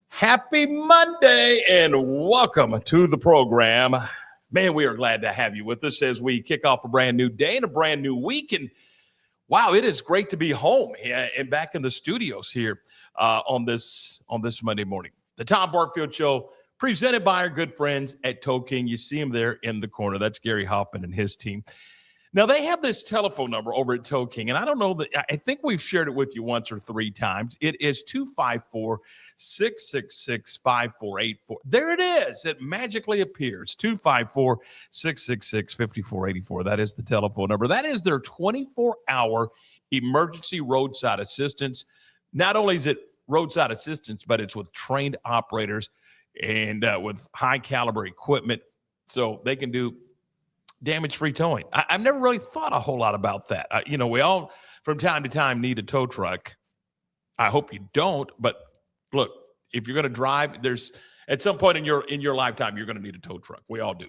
Happy Monday and welcome to the program. Man, we are glad to have you with us as we kick off a brand new day and a brand new week. And wow, it is great to be home and back in the studios here on this Monday morning. The Tom Barfield Show, presented by our good friends at Toe King. You see them there in the corner. That's Gary Hoffman and his team. Now, they have this telephone number over at Toe King, and I don't know that I think we've shared it with you once or three times. It is 254-666-5484. There it is. It magically appears. 254-666-5484. That is the telephone number. That is their 24-hour emergency roadside assistance. Not only is it roadside assistance, but it's with trained operators and with high-caliber equipment, so they can do damage-free towing. I've never really thought a whole lot about that. We all, from time to time, need a tow truck. I hope you don't, but look, if you're going to drive, there's at some point in your lifetime, you're going to need a tow truck. We all do.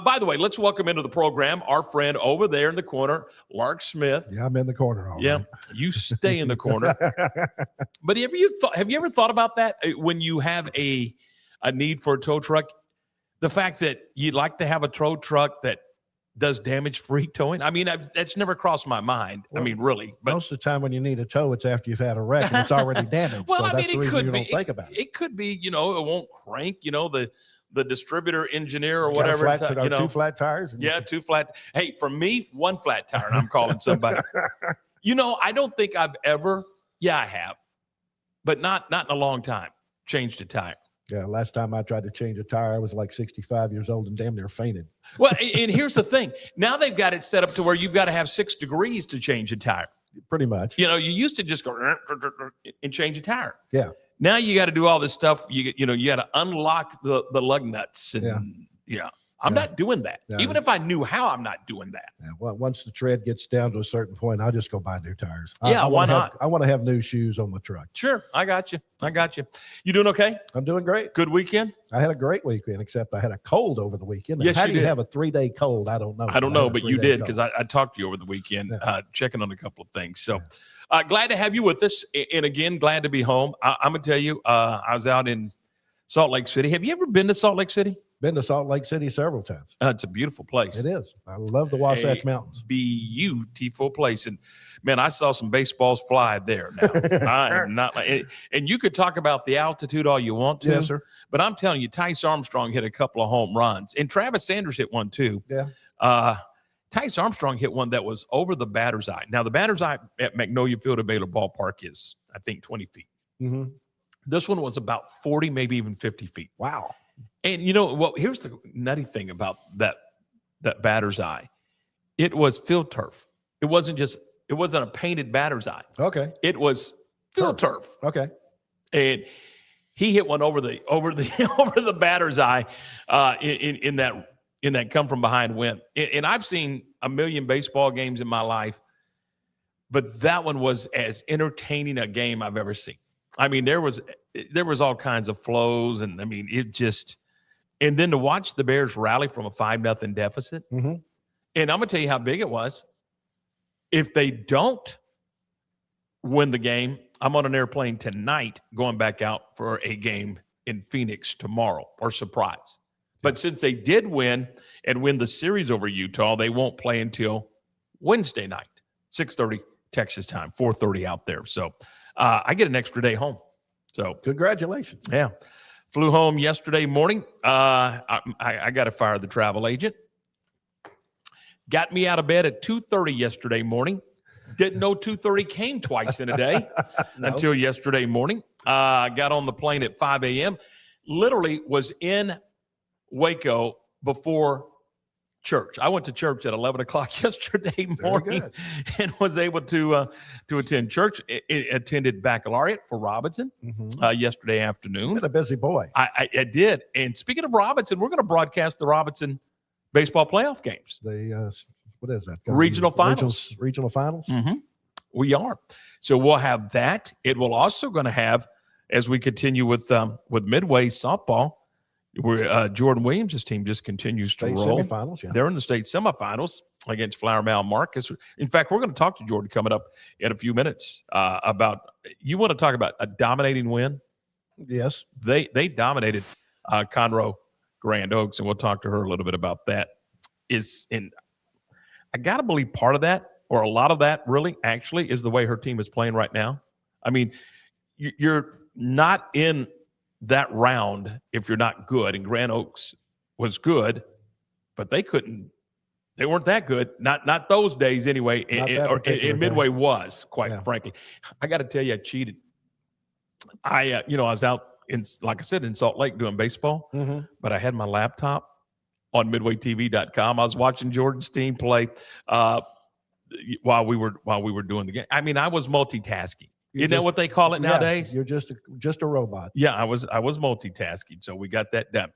By the way, let's welcome into the program our friend over there in the corner, Lark Smith. Yeah, I'm in the corner. Yeah, right. You stay in the corner. But have you ever thought about that when you have a need for a tow truck? The fact that you'd like to have a tow truck that does damage-free towing? I mean, that's never crossed my mind. Well, I mean, really. But most of the time when you need a tow, it's after you've had a wreck and it's already damaged. Well, so I mean, that's the reason you don't think about it. It could be, it won't crank, the distributor engineer or whatever. Two flat tires? Yeah, two flat. Hey, for me, one flat tire, and I'm calling somebody. I don't think I've ever, I have, but not in a long time, changed a tire. Yeah, last time I tried to change a tire, I was like 65 years old and damn near fainted. Well, and here's the thing. Now they've got it set up to where you've got to have 6 degrees to change a tire. Pretty much. You used to just go and change a tire. Yeah. Now you got to do all this stuff. You got to unlock the lug nuts. And I'm not doing that. Yeah. Even if I knew how, I'm not doing that. Yeah. Well, once the tread gets down to a certain point, I'll just go buy new tires. Why not? I want to have new shoes on the truck. Sure. I got you. You doing okay? I'm doing great. Good weekend? I had a great weekend, except I had a cold over the weekend. Yes, how do you have a 3-day cold? I don't know. I don't know, but you did because I talked to you over the weekend, checking on a couple of things. So glad to have you with us. And again, glad to be home. I'm going to tell you, I was out in Salt Lake City. Have you ever been to Salt Lake City? Been to Salt Lake City several times. It's a beautiful place. It is. I love the Wasatch Mountains. Beautiful place. And, man, I saw some baseballs fly there now. I am not and you could talk about the altitude all you want to. Yes, sir. But I'm telling you, Tice Armstrong hit a couple of home runs. And Travis Sanders hit one, too. Yeah. Tice Armstrong hit one that was over the batter's eye. Now, the batter's eye at Magnolia Field at Baylor Ballpark is, I think, 20 feet. Mm-hmm. This one was about 40, maybe even 50 feet. Wow. And here's the nutty thing about that batter's eye. It was field turf. It wasn't a painted batter's eye. Okay. It was field turf. Okay. And he hit one over the batter's eye in that come from behind win. And I've seen a million baseball games in my life, but that one was as entertaining a game I've ever seen. I mean, there was all kinds of flows, and I mean, and then to watch the Bears rally from a 5-0 deficit. Mm-hmm. And I'm gonna tell you how big it was. If they don't win the game, I'm on an airplane tonight going back out for a game in Phoenix tomorrow, or surprise. But since they did win and win the series over Utah, they won't play until Wednesday night, 6:30 Texas time, 4:30 out there. So I get an extra day home. So congratulations. Yeah. Flew home yesterday morning. I got to fire the travel agent. Got me out of bed at 2:30 yesterday morning. Didn't know 2:30 came twice in a day until yesterday morning. Got on the plane at 5 a.m. Literally was in Waco before church. I went to church at 11 o'clock yesterday morning and was able to attend church. Attended baccalaureate for Robinson yesterday afternoon. Been a busy boy. I did. And speaking of Robinson, we're going to broadcast the Robinson baseball playoff games. What is that? Regional finals. Regional finals? Mm-hmm. We are. So we'll have that. It will also going to have, as we continue with Midway softball, Where Jordan Williams' team just continues to State roll. semifinals, yeah. They're in the state semifinals against Flower Mound Marcus. In fact, we're going to talk to Jordan coming up in a few minutes about. You want to talk about a dominating win? Yes. They dominated Conroe Grand Oaks, and we'll talk to her a little bit about that. I got to believe part of that, or a lot of that, really, actually, is the way her team is playing right now. I mean, you're not in that round if you're not good, and Grand Oaks was good, but they weren't that good. Not those days anyway. And Midway was, quite frankly. I got to tell you, I cheated. I was out in, like I said, in Salt Lake doing baseball, but I had my laptop on midwaytv.com. I was watching Jordan's team play while we were doing the game. I mean, I was multitasking. Isn't that what they call it nowadays? You're just a robot. Yeah, I was multitasking, so we got that done.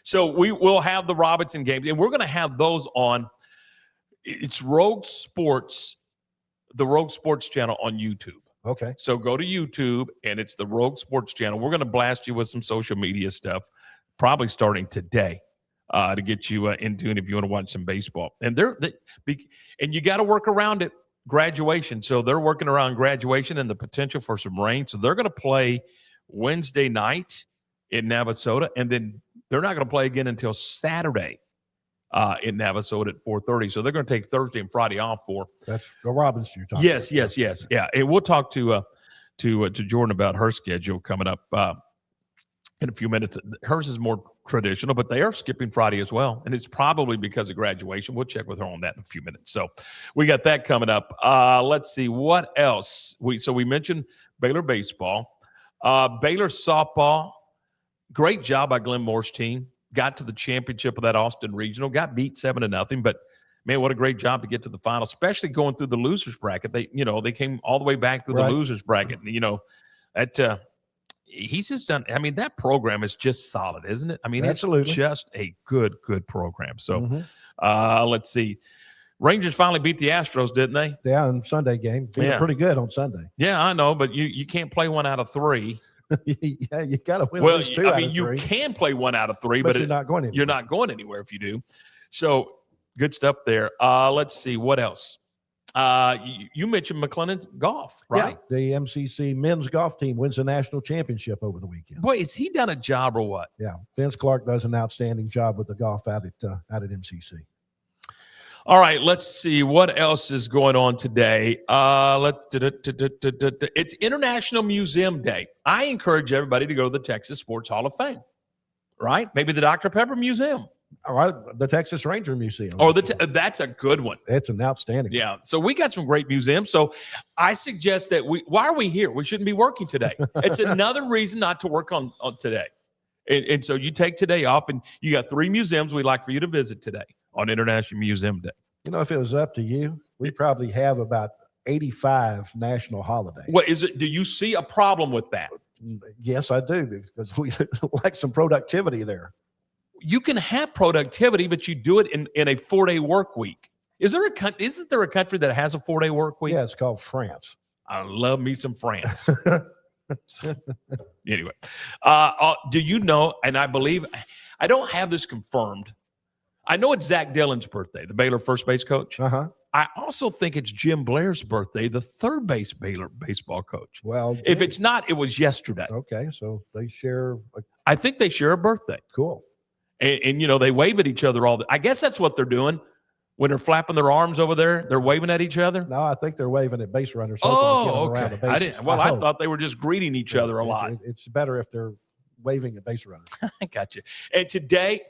So we will have the Robinson games, and we're going to have those on. It's Rogue Sports, the Rogue Sports channel on YouTube. Okay. So go to YouTube, and it's the Rogue Sports channel. We're going to blast you with some social media stuff, probably starting today, to get you in tune if you want to watch some baseball. And and you got to work around it. Graduation. So they're working around graduation and the potential for some rain. So they're going to play Wednesday night in Navasota, and then they're not going to play again until Saturday in Navasota at 4:30. So they're going to take Thursday and Friday off for. That's the Robinson you're talking about. Yes. Yeah. And we'll talk to Jordan about her schedule coming up in a few minutes. Hers is more traditional, but they are skipping Friday as well, and it's probably because of graduation. We'll check with her on that in a few minutes. So we got that coming up. Let's see what else. We mentioned Baylor baseball, Baylor softball. Great job by Glenn Moore's team. Got to the championship of that Austin Regional. Got beat 7-0, but man, what a great job to get to the final, especially going through the losers bracket. They came all the way back through the losers bracket. And, he's just done. I mean, that program is just solid, isn't it? I mean, Absolutely. It's just a good program. So let's see. Rangers finally beat the Astros, didn't they? Yeah, in Sunday game. Pretty good on Sunday. Yeah, I know, but you can't play 1 out of 3. Yeah, you got to win at least 2 out of 3. You can play 1 out of 3, but you're not going anywhere. You're not going anywhere if you do. So good stuff there. Let's see what else. You mentioned McLennan Golf, right? Yeah, the MCC men's golf team wins the national championship over the weekend. Boy, has he done a job or what? Yeah, Vince Clark does an outstanding job with the golf out at MCC. All right, let's see what else is going on today. It's International Museum Day. I encourage everybody to go to the Texas Sports Hall of Fame, right? Maybe the Dr. Pepper Museum. All right, the Texas Ranger Museum. Or that's a good one. It's an outstanding. Yeah. So we got some great museums. So I suggest that why are we here? We shouldn't be working today. It's another reason not to work on today. And so you take today off, and you got 3 museums we'd like for you to visit today on International Museum Day. If it was up to you, we probably have about 85 national holidays. What is it? Do you see a problem with that? Yes, I do, because we like some productivity there. You can have productivity, but you do it in a 4-day work week. Isn't there a country that has a 4-day work week? Yeah, it's called France. I love me some France. Anyway, do you know, and I believe, I don't have this confirmed. I know it's Zach Dillon's birthday, the Baylor first base coach. I also think it's Jim Blair's birthday, the third base Baylor baseball coach. Well, if it's not, it was yesterday. Okay, so they share. I think they share a birthday. Cool. And they wave at each other I guess that's what they're doing when they're flapping their arms over there. They're waving at each other. No, I think they're waving at base runners. Okay. I thought they were just greeting each other a lot. It's better if they're waving at base runners. I got you. And today,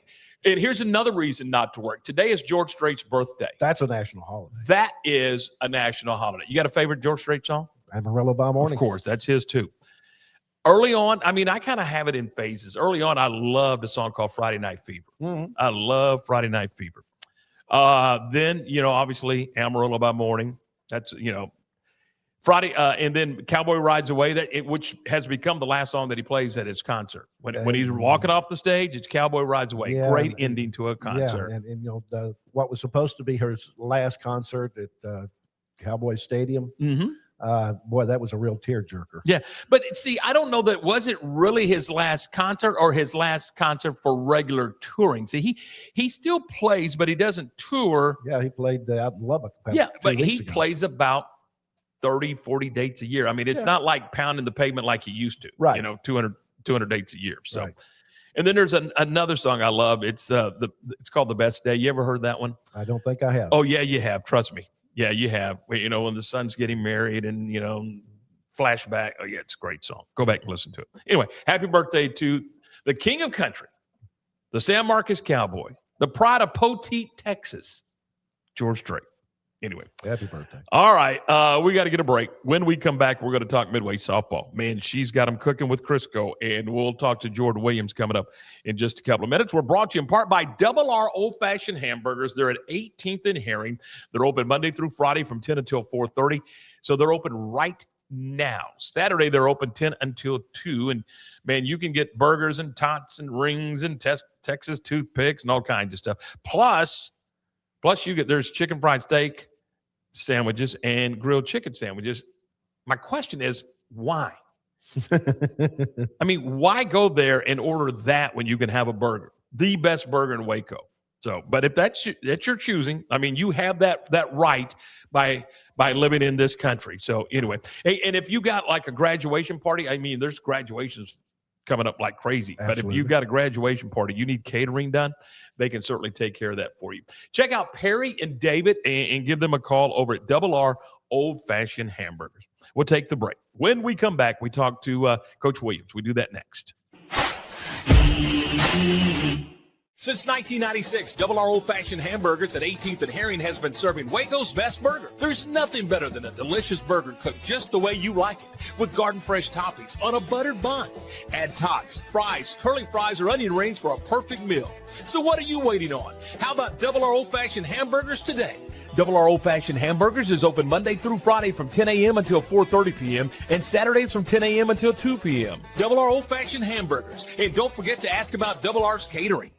and here's another reason not to work. Today is George Strait's birthday. That's a national holiday. That is a national holiday. You got a favorite George Strait song? Amarillo by Morning. Of course, that's his too. Early on, I mean, I kind of have it in phases. Early on, I loved a song called Friday Night Fever. I love Friday Night Fever. Then, obviously, Amarillo by Morning. That's, Friday, and then Cowboy Rides Away, which has become the last song that he plays at his concert. When he's walking off the stage, it's Cowboy Rides Away. Yeah, great ending to a concert. Yeah, and what was supposed to be her last concert at Cowboy Stadium, Boy, that was a real tearjerker. Yeah, but see, I don't know that was it really his last concert or his last concert for regular touring. See, he still plays, but he doesn't tour. Yeah, he played out in Lubbock. Yeah, but he plays about 30, 40 dates a year. I mean, it's not like pounding the pavement like he used to. Right. 200 dates a year. So, right. And then there's another song I love. It's called The Best Day. You ever heard that one? I don't think I have. Oh, yeah, you have. Trust me. Yeah, you have. When the son's getting married and, flashback. Oh, yeah, it's a great song. Go back and listen to it. Anyway, happy birthday to the king of country, the San Marcos Cowboy, the pride of Poteet, Texas, George Strait. Anyway. Happy birthday. All right. We got to get a break. When we come back, we're going to talk Midway softball. Man, she's got them cooking with Crisco, and we'll talk to Jordan Williams coming up in just a couple of minutes. We're brought to you in part by Double R Old Fashioned Hamburgers. They're at 18th and Herring. They're open Monday through Friday from 10 until 4:30. So they're open right now. Saturday, they're open 10 until 2. And, man, you can get burgers and tots and rings and Texas toothpicks and all kinds of stuff. Plus there's chicken fried steak sandwiches and grilled chicken sandwiches. My question is, why? I mean, why go there and order that when you can have a burger, the best burger in Waco? So, but if that's your choosing, I mean, you have that right by living in this country. So anyway, hey, and if you got like a graduation party, I mean, there's graduations coming up like crazy. Absolutely. But if you've got a graduation party, you need catering done, they can certainly take care of that for you. Check out Perry and David and give them a call over at Double R Old Fashioned Hamburgers. We'll take the break. When we come back, we talk to Coach Williams. We do that next. Since 1996, Double R Old Fashioned Hamburgers at 18th and Herring has been serving Waco's best burger. There's nothing better than a delicious burger cooked just the way you like it, with garden fresh toppings on a buttered bun. Add tots, fries, curly fries, or onion rings for a perfect meal. So what are you waiting on? How about Double R Old Fashioned Hamburgers today? Double R Old Fashioned Hamburgers is open Monday through Friday from 10 a.m. until 4:30 p.m. and Saturdays from 10 a.m. until 2 p.m. Double R Old Fashioned Hamburgers. And don't forget to ask about Double R's catering.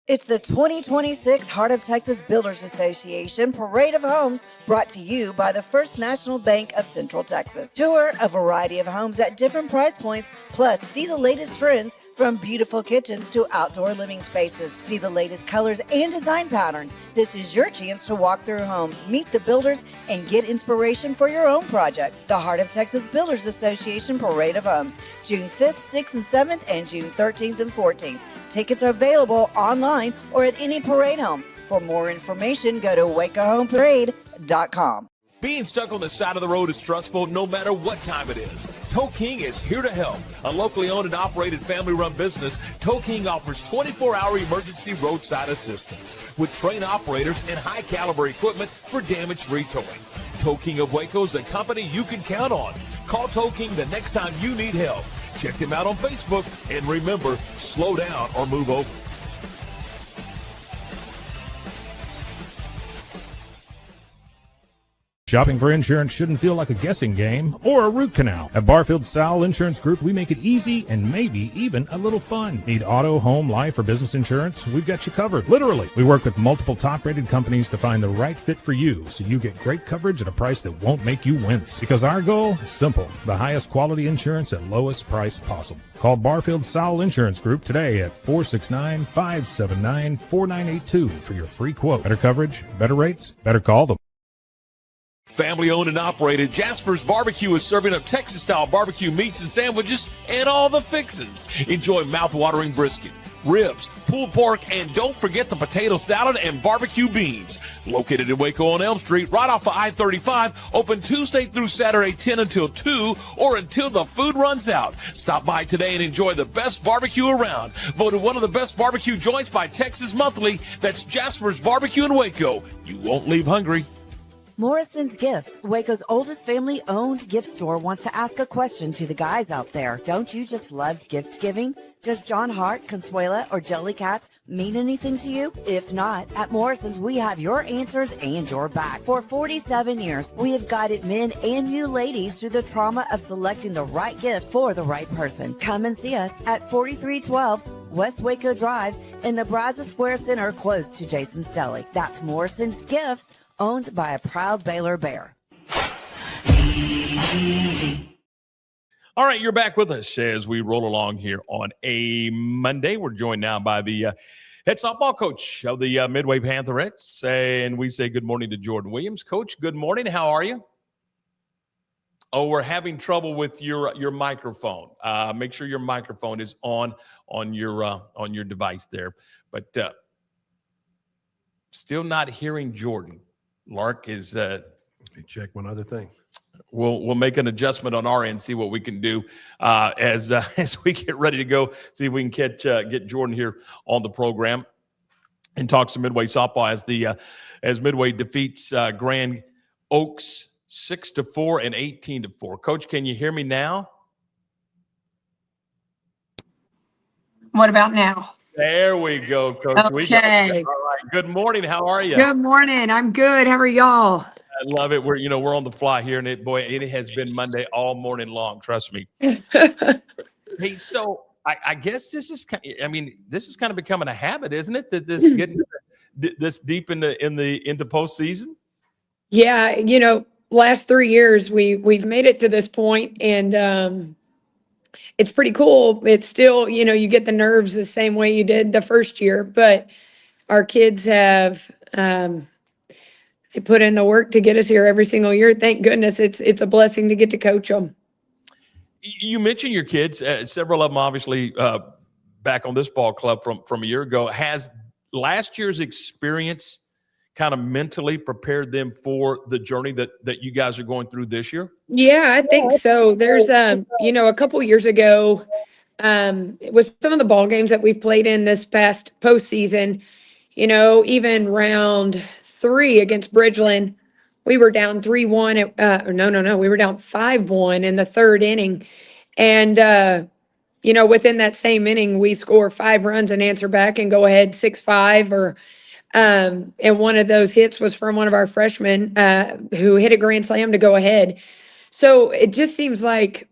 It's the 2026 Heart of Texas Builders Association Parade of Homes, brought to you by the First National Bank of Central Texas. Tour a variety of homes at different price points, plus see the latest trends from beautiful kitchens to outdoor living spaces. See the latest colors and design patterns. This is your chance to walk through homes, meet the builders, and get inspiration for your own projects. The Heart of Texas Builders Association Parade of Homes, June 5th, 6th, and 7th, and June 13th and 14th. Tickets are available online or at any parade home. For more information, go to wacohomeparade.com. Being stuck on the side of the road is stressful no matter what time it is. Tow King is here to help. A locally owned and operated family-run business, Tow King offers 24-hour emergency roadside assistance with trained operators and high-caliber equipment for damage-free towing. Tow King of Waco is a company you can count on. Call Tow King the next time you need help. Check him out on Facebook, and remember, slow down or move over. Shopping for insurance shouldn't feel like a guessing game or a root canal. At Barfield Show Insurance Group, we make it easy and maybe even a little fun. Need auto, home, life, or business insurance? We've got you covered. Literally. We work with multiple top-rated companies to find the right fit for you so you get great coverage at a price that won't make you wince. Because our goal is simple. The highest quality insurance at lowest price possible. Call Barfield Show Insurance Group today at 469-579-4982 for your free quote. Better coverage, better rates, better call them. Family owned and operated, Jasper's Barbecue is serving up Texas-style barbecue meats and sandwiches and all the fixins. Enjoy mouth-watering brisket, ribs, pulled pork, and don't forget the potato salad and barbecue beans. Located in Waco on Elm Street, right off of I-35, open Tuesday through Saturday, 10 until 2, or until the food runs out. Stop by today and enjoy the best barbecue around. Voted one of the best barbecue joints by Texas Monthly. That's Jasper's Barbecue in Waco. You won't leave hungry. Morrison's Gifts, Waco's oldest family-owned gift store, wants to ask a question to the guys out there. Don't you just love gift giving? Does John Hart, Consuela, or Jellycats mean anything to you? If not, at Morrison's, we have your answers and your back. For 47 years, we have guided men and you ladies through the trauma of selecting the right gift for the right person. Come and see us at 4312 West Waco Drive in the Brazos Square Center, close to Jason's Deli. That's Morrison's Gifts, owned by a proud Baylor Bear. All right, you're back with us as we roll along here on a Monday. We're joined now by the head softball coach of the Midway Pantherettes, and we say good morning to Jordan Williams. Coach, good morning. How are you? Oh, we're having trouble with your microphone. Make sure your microphone is on your device there. But still not hearing Jordan. Lark is. Let me check one other thing. We'll make an adjustment on our end, see what we can do as we get ready to go. See if we can get Jordan here on the program and talk some Midway softball as Midway defeats Grand Oaks 6-4 and 18-4. Coach, can you hear me now? What about now? There we go, Coach. Okay. All right. Good morning. How are you? Good morning. I'm good. How are y'all? I love it. We're on the fly here, and it has been Monday all morning long. Trust me. Hey, so I guess this is kind of becoming a habit, isn't it? That this getting this deep into postseason. Yeah, last 3 years we've made it to this point, and it's pretty cool. It's still, you get the nerves the same way you did the first year, but our kids have they put in the work to get us here every single year. Thank goodness. It's a blessing to get to coach them. You mentioned your kids. Several of them, obviously, back on this ball club from a year ago. Has last year's experience kind of mentally prepared them for the journey that you guys are going through this year? Yeah, I think so. There's, a couple years ago, with some of the ball games that we've played in this past postseason, even round 3 against Bridgeland, we were down 3-1. We were down 5-1 in the third inning. And, within that same inning, we score 5 runs and answer back and go ahead 6-5 and one of those hits was from one of our freshmen who hit a grand slam to go ahead. So it just seems like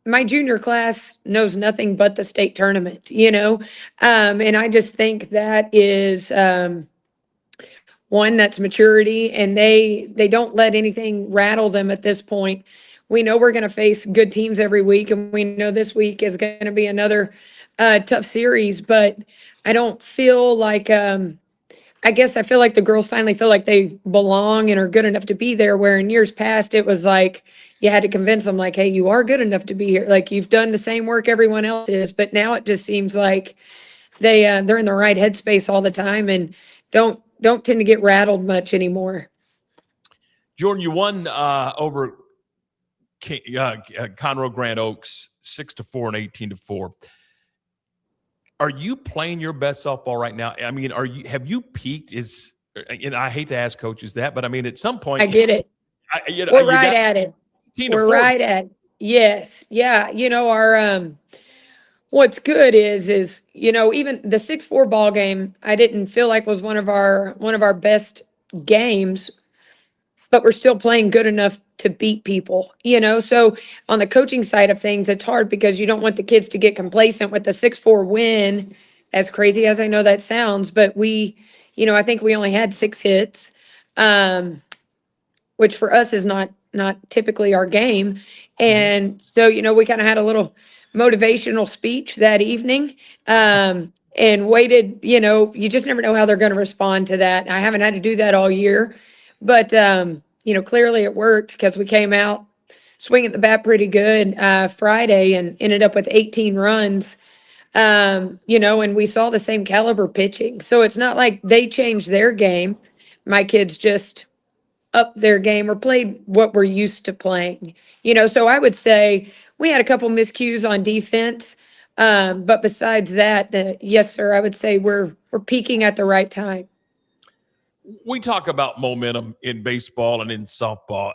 my junior class knows nothing but the state tournament, and I just think that is one, that's maturity, and they don't let anything rattle them at this point. We know we're going to face good teams every week, and we know this week is going to be another tough series, but I don't feel like I guess I feel like the girls finally feel like they belong and are good enough to be there, where in years past it was like you had to convince them, like, hey, you are good enough to be here. Like, you've done the same work everyone else is. But now it just seems like they're in the right headspace all the time and don't tend to get rattled much anymore. Jordan, you won over Conroe Grand Oaks 6-4 and 18-4. Are you playing your best softball right now? I mean, have you peaked? I hate to ask coaches that, but I mean, at some point, I get it. We're right at it. We're right at it. Yes. Yeah. Our what's good is even the 6-4 ball game, I didn't feel like was one of our best games, but we're still playing good enough to beat people, So on the coaching side of things, it's hard because you don't want the kids to get complacent with the 6-4 win, as crazy as I know that sounds. But I think we only had 6 hits, which for us is not typically our game. And so, we kind of had a little motivational speech that evening, and waited, you just never know how they're going to respond to that. I haven't had to do that all year, but, clearly it worked because we came out swinging the bat pretty good Friday and ended up with 18 runs, and we saw the same caliber pitching. So it's not like they changed their game. My kids just upped their game or played what we're used to playing, So I would say we had a couple miscues on defense. But besides that, yes, sir, I would say we're peaking at the right time. We talk about momentum in baseball and in softball.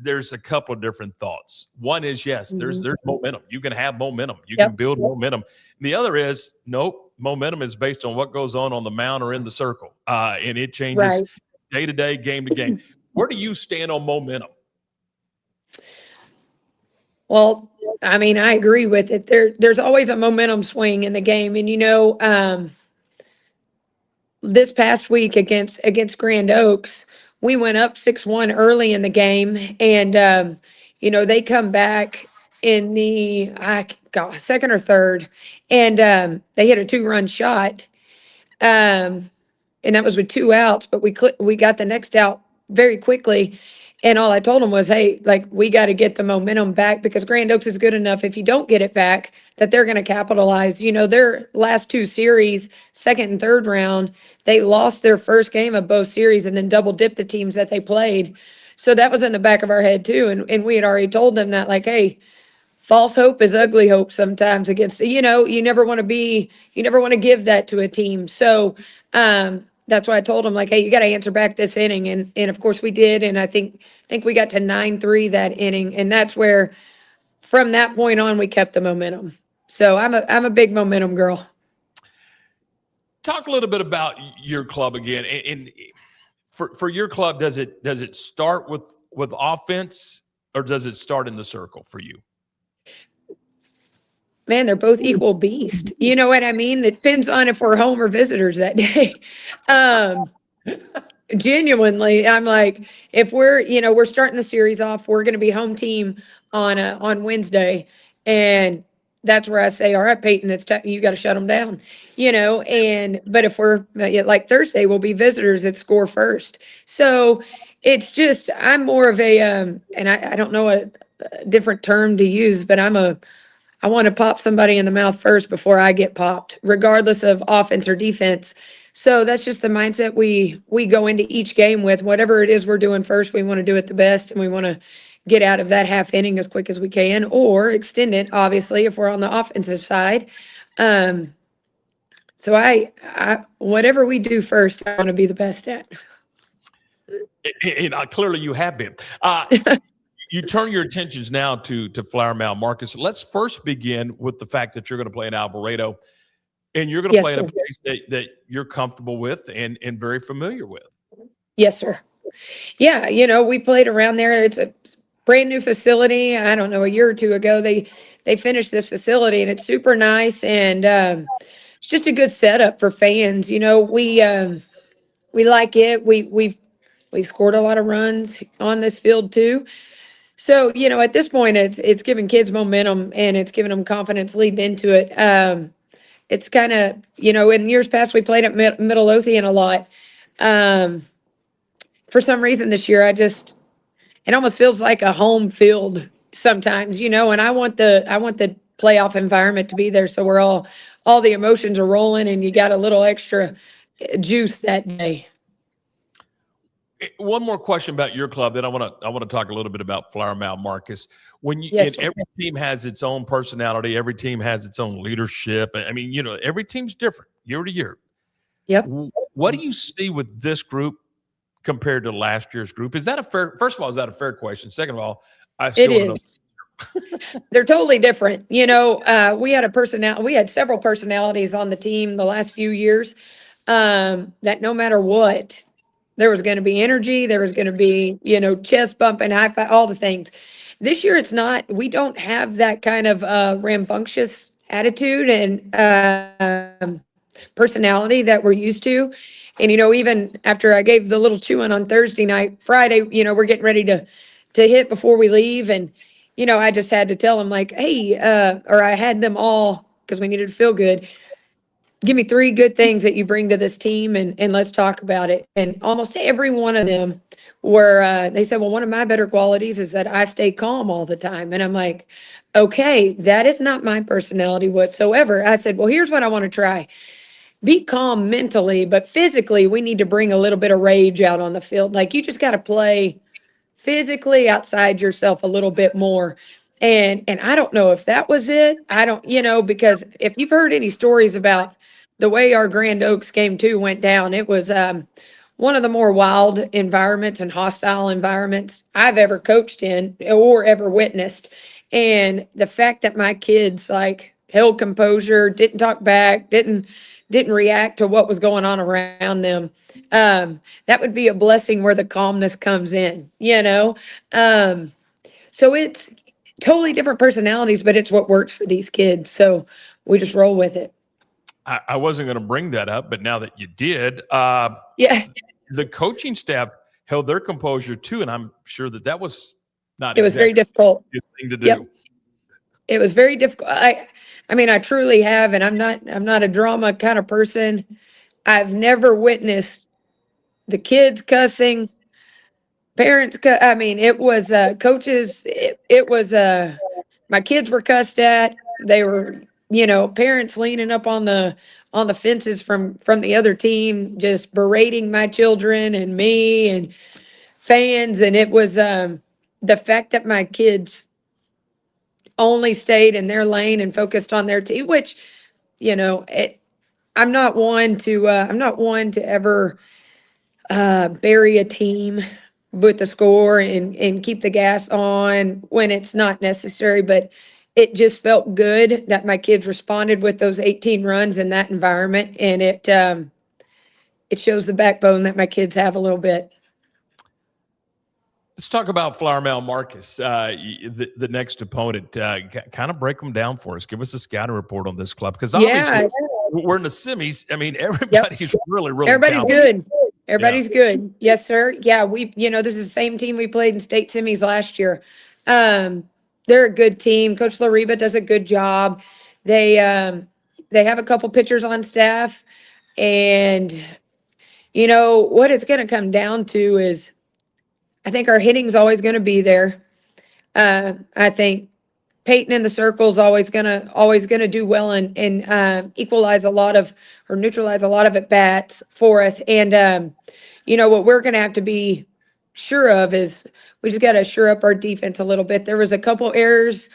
There's a couple of different thoughts. One is, yes, there's momentum. You can have momentum. You can build momentum. The other is, nope, momentum is based on what goes on the mound or in the circle. And it changes day to day, game to game. Where do you stand on momentum? Well, I mean, I agree with it. There's always a momentum swing in the game. And, this past week against Grand Oaks, we went up 6-1 early in the game, and they come back in the second or third, and they hit a 2-run shot, and that was with 2 outs. But we got the next out very quickly, and all I told them was, hey, like, we got to get the momentum back, because Grand Oaks is good enough if you don't get it back that they're going to capitalize. Their last 2 series, second and third round, they lost their first game of both series and then double dipped the teams that they played. So that was in the back of our head too. And we had already told them that, like, hey, false hope is ugly hope sometimes against, you never want to give that to a team. So that's why I told them, like, hey, you got to answer back this inning. And of course we did. And I think we got to 9-3 that inning. And that's where, from that point on, we kept the momentum. So I'm a big momentum girl. Talk a little bit about your club again. And for your club, does it start with offense, or does it start in the circle for you? Man, they're both equal beast. You know what I mean? It depends on if we're home or visitors that day. Genuinely, I'm like, if we're starting the series off, we're going to be home team on Wednesday, and that's where I say, all right, Peyton, you got to shut them down, but if we're like Thursday, we'll be visitors at score first. So it's just, I'm more of a, and I don't know a different term to use, but I want to pop somebody in the mouth first before I get popped, regardless of offense or defense. So that's just the mindset we go into each game with. Whatever it is we're doing first, we want to do it the best, and we want to get out of that half inning as quick as we can, or extend it, obviously, if we're on the offensive side. So I whatever we do first, I want to be the best at. And clearly you have been. You turn your attentions now to Flower Mound, Marcus. Let's first begin with the fact that you're going to play in Alvarado, and you're going to play in a place that you're comfortable with and very familiar with. Yes, sir. Yeah, we played around there. It's a brand new facility. I don't know, a year or two ago, they finished this facility, and it's super nice, and it's just a good setup for fans. We like it. We've scored a lot of runs on this field too. So, at this point, it's giving kids momentum, and it's giving them confidence leading into it. It's kind of, in years past, we played at Midlothian a lot. For some reason this year, it almost feels like a home field sometimes, and I want the playoff environment to be there. So we're all the emotions are rolling, and you got a little extra juice that day. One more question about your club, then I want to talk a little bit about Flower Mound, Marcus. Every team has its own personality, every team has its own leadership. I mean, every team's different year to year. Yep. What do you see with this group compared to last year's group? First of all, is that a fair question? Second of all, it is. They're totally different. We had several personalities on the team the last few years, that no matter what, there was going to be energy. There was going to be, chest bumping, high five, all the things. This year, it's not. We don't have that kind of rambunctious attitude and personality that we're used to. And, even after I gave the little chewing on Thursday night, Friday, we're getting ready to hit before we leave. And, I just had to tell them, like, hey, or I had them all, because we needed to feel good. Give me 3 good things that you bring to this team, and let's talk about it. And almost every one of them they said, well, one of my better qualities is that I stay calm all the time. And I'm like, okay, that is not my personality whatsoever. I said, well, here's what I want to try. Be calm mentally, but physically, we need to bring a little bit of rage out on the field. Like, you just got to play physically outside yourself a little bit more. And I don't know if that was it. I don't, because if you've heard any stories about the way our Grand Oaks game 2 went down, it was one of the more wild environments and hostile environments I've ever coached in or ever witnessed. And the fact that my kids held composure, didn't talk back, didn't react to what was going on around them, that would be a blessing where the calmness comes in, so it's totally different personalities, but it's what works for these kids. So we just roll with it. I wasn't going to bring that up, but now that you did, yeah, the coaching staff held their composure too. And I'm sure that was not. It was very difficult. The thing to do. Yep. It was very difficult. I mean, I truly have, and I'm not a drama kind of person. I've never witnessed the kids cussing, parents. I mean, it was coaches. It was my kids were cussed at. They were, parents leaning up on the fences from the other team, just berating my children and me and fans. And it was the fact that my kids only stayed in their lane and focused on their team, which, I'm not one to ever bury a team with the score and keep the gas on when it's not necessary. But it just felt good that my kids responded with those 18 runs in that environment. And it shows the backbone that my kids have a little bit. Let's talk about Flower Mound Marcus, the next opponent. Kind of break them down for us. Give us a scouting report on this club, because obviously we're in the semis. I mean, everybody's really everybody's talented. good. Everybody's good. Yes, sir. Yeah, this is the same team we played in state semis last year. They're a good team. Coach Lariba does a good job. They have a couple pitchers on staff, and what it's going to come down to is, I think our hitting's always going to be there. I think Peyton in the circle is always gonna do well and equalize a lot of, or neutralize a lot of at bats for us. And what we're gonna have to be sure of is we just got to shore up our defense a little bit. There was a couple errors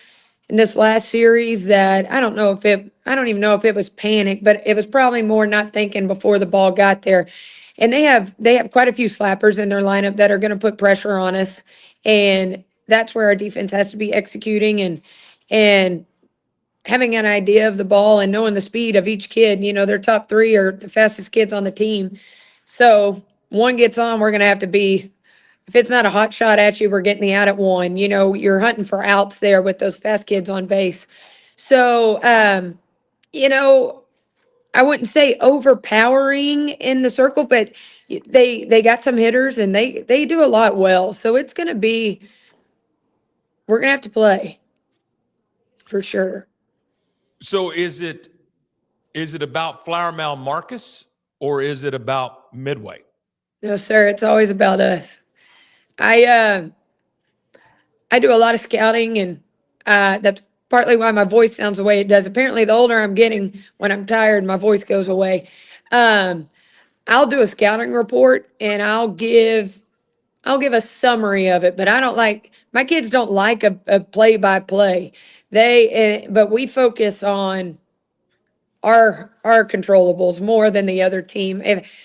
in this last series that I don't even know if it was panic, but it was probably more not thinking before the ball got there. And they have quite a few slappers in their lineup that are going to put pressure on us. And that's where our defense has to be executing and having an idea of the ball and knowing the speed of each kid. Their top three are the fastest kids on the team. So one gets on, we're going to have to be, if it's not a hot shot at you, we're getting the out at one. You're hunting for outs there with those fast kids on base. So, I wouldn't say overpowering in the circle, but they got some hitters and they do a lot well. So we're going to have to play for sure. So is it about Flower Mound Marcus, or is it about Midway? No, sir. It's always about us. I do a lot of scouting, and that's partly why my voice sounds the way it does. Apparently, the older I'm getting, when I'm tired, my voice goes away. I'll do a scouting report, and I'll give a summary of it, but my kids don't like a play-by-play. But we focus on our controllables more than the other team.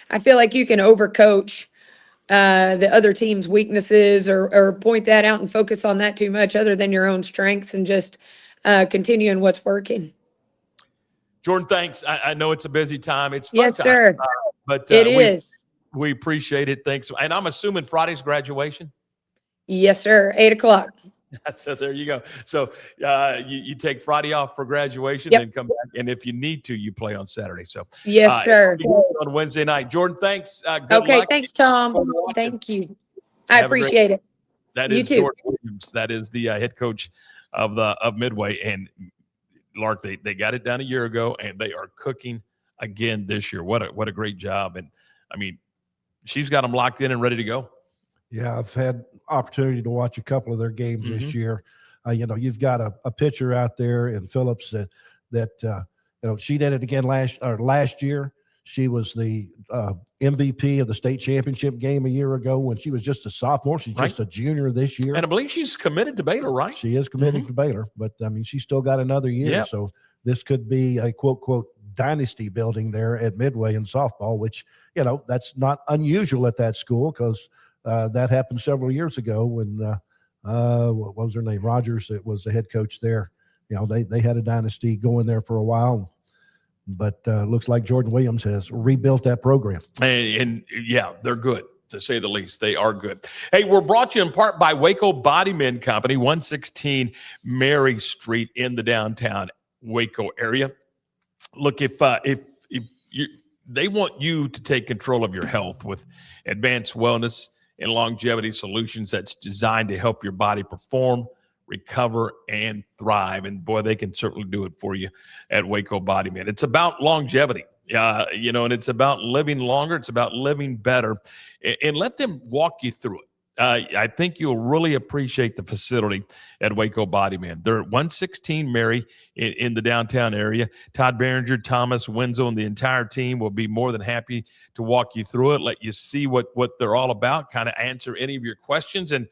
I feel like you can overcoach the other team's weaknesses or point that out and focus on that too much, other than your own strengths, and just continuing what's working. Jordan, thanks. I know it's a busy time. It's fun yes, time, sir. But it is. We appreciate it. Thanks. And I'm assuming Friday's graduation? Yes, sir. 8:00. So there you go. So you take Friday off for graduation, yep. and come back. And if you need to, you play on Saturday. So yes, sir. On Wednesday night. Jordan, thanks. Good okay, luck. Thanks, Tom. Thank you. I appreciate it. That is Jordan Williams. That is the head coach of Midway. And Lark, they got it done a year ago, and they are cooking again this year. What a great job. And I mean, she's got them locked in and ready to go. Yeah, I've had opportunity to watch a couple of their games this year. You've got a pitcher out there in Phillips that she did it again last year. She was the MVP of the state championship game a year ago when she was just a sophomore. She's just a junior this year. And I believe she's committed to Baylor, right? She is committed to Baylor, but I mean, she's still got another year. Yep. So this could be a quote dynasty building there at Midway in softball, which, that's not unusual at that school, because that happened several years ago when what was her name? Rogers, it was the head coach there. They had a dynasty going there for a while. But looks like Jordan Williams has rebuilt that program. And yeah, they're good, to say the least. They are good. Hey, we're brought to you in part by Waco Body Men Company, 116 Mary Street in the downtown Waco area. Look, if they want you to take control of your health with advanced wellness and longevity solutions that's designed to help your body perform, recover, and thrive. And boy, they can certainly do it for you at Waco Body Man. It's about longevity, and it's about living longer. It's about living better, and let them walk you through it. I think you'll really appreciate the facility at Waco Body Man. They're at 116 Mary in the downtown area. Todd Behringer, Thomas Wenzel, and the entire team will be more than happy to walk you through it, let you see what they're all about, kind of answer any of your questions, and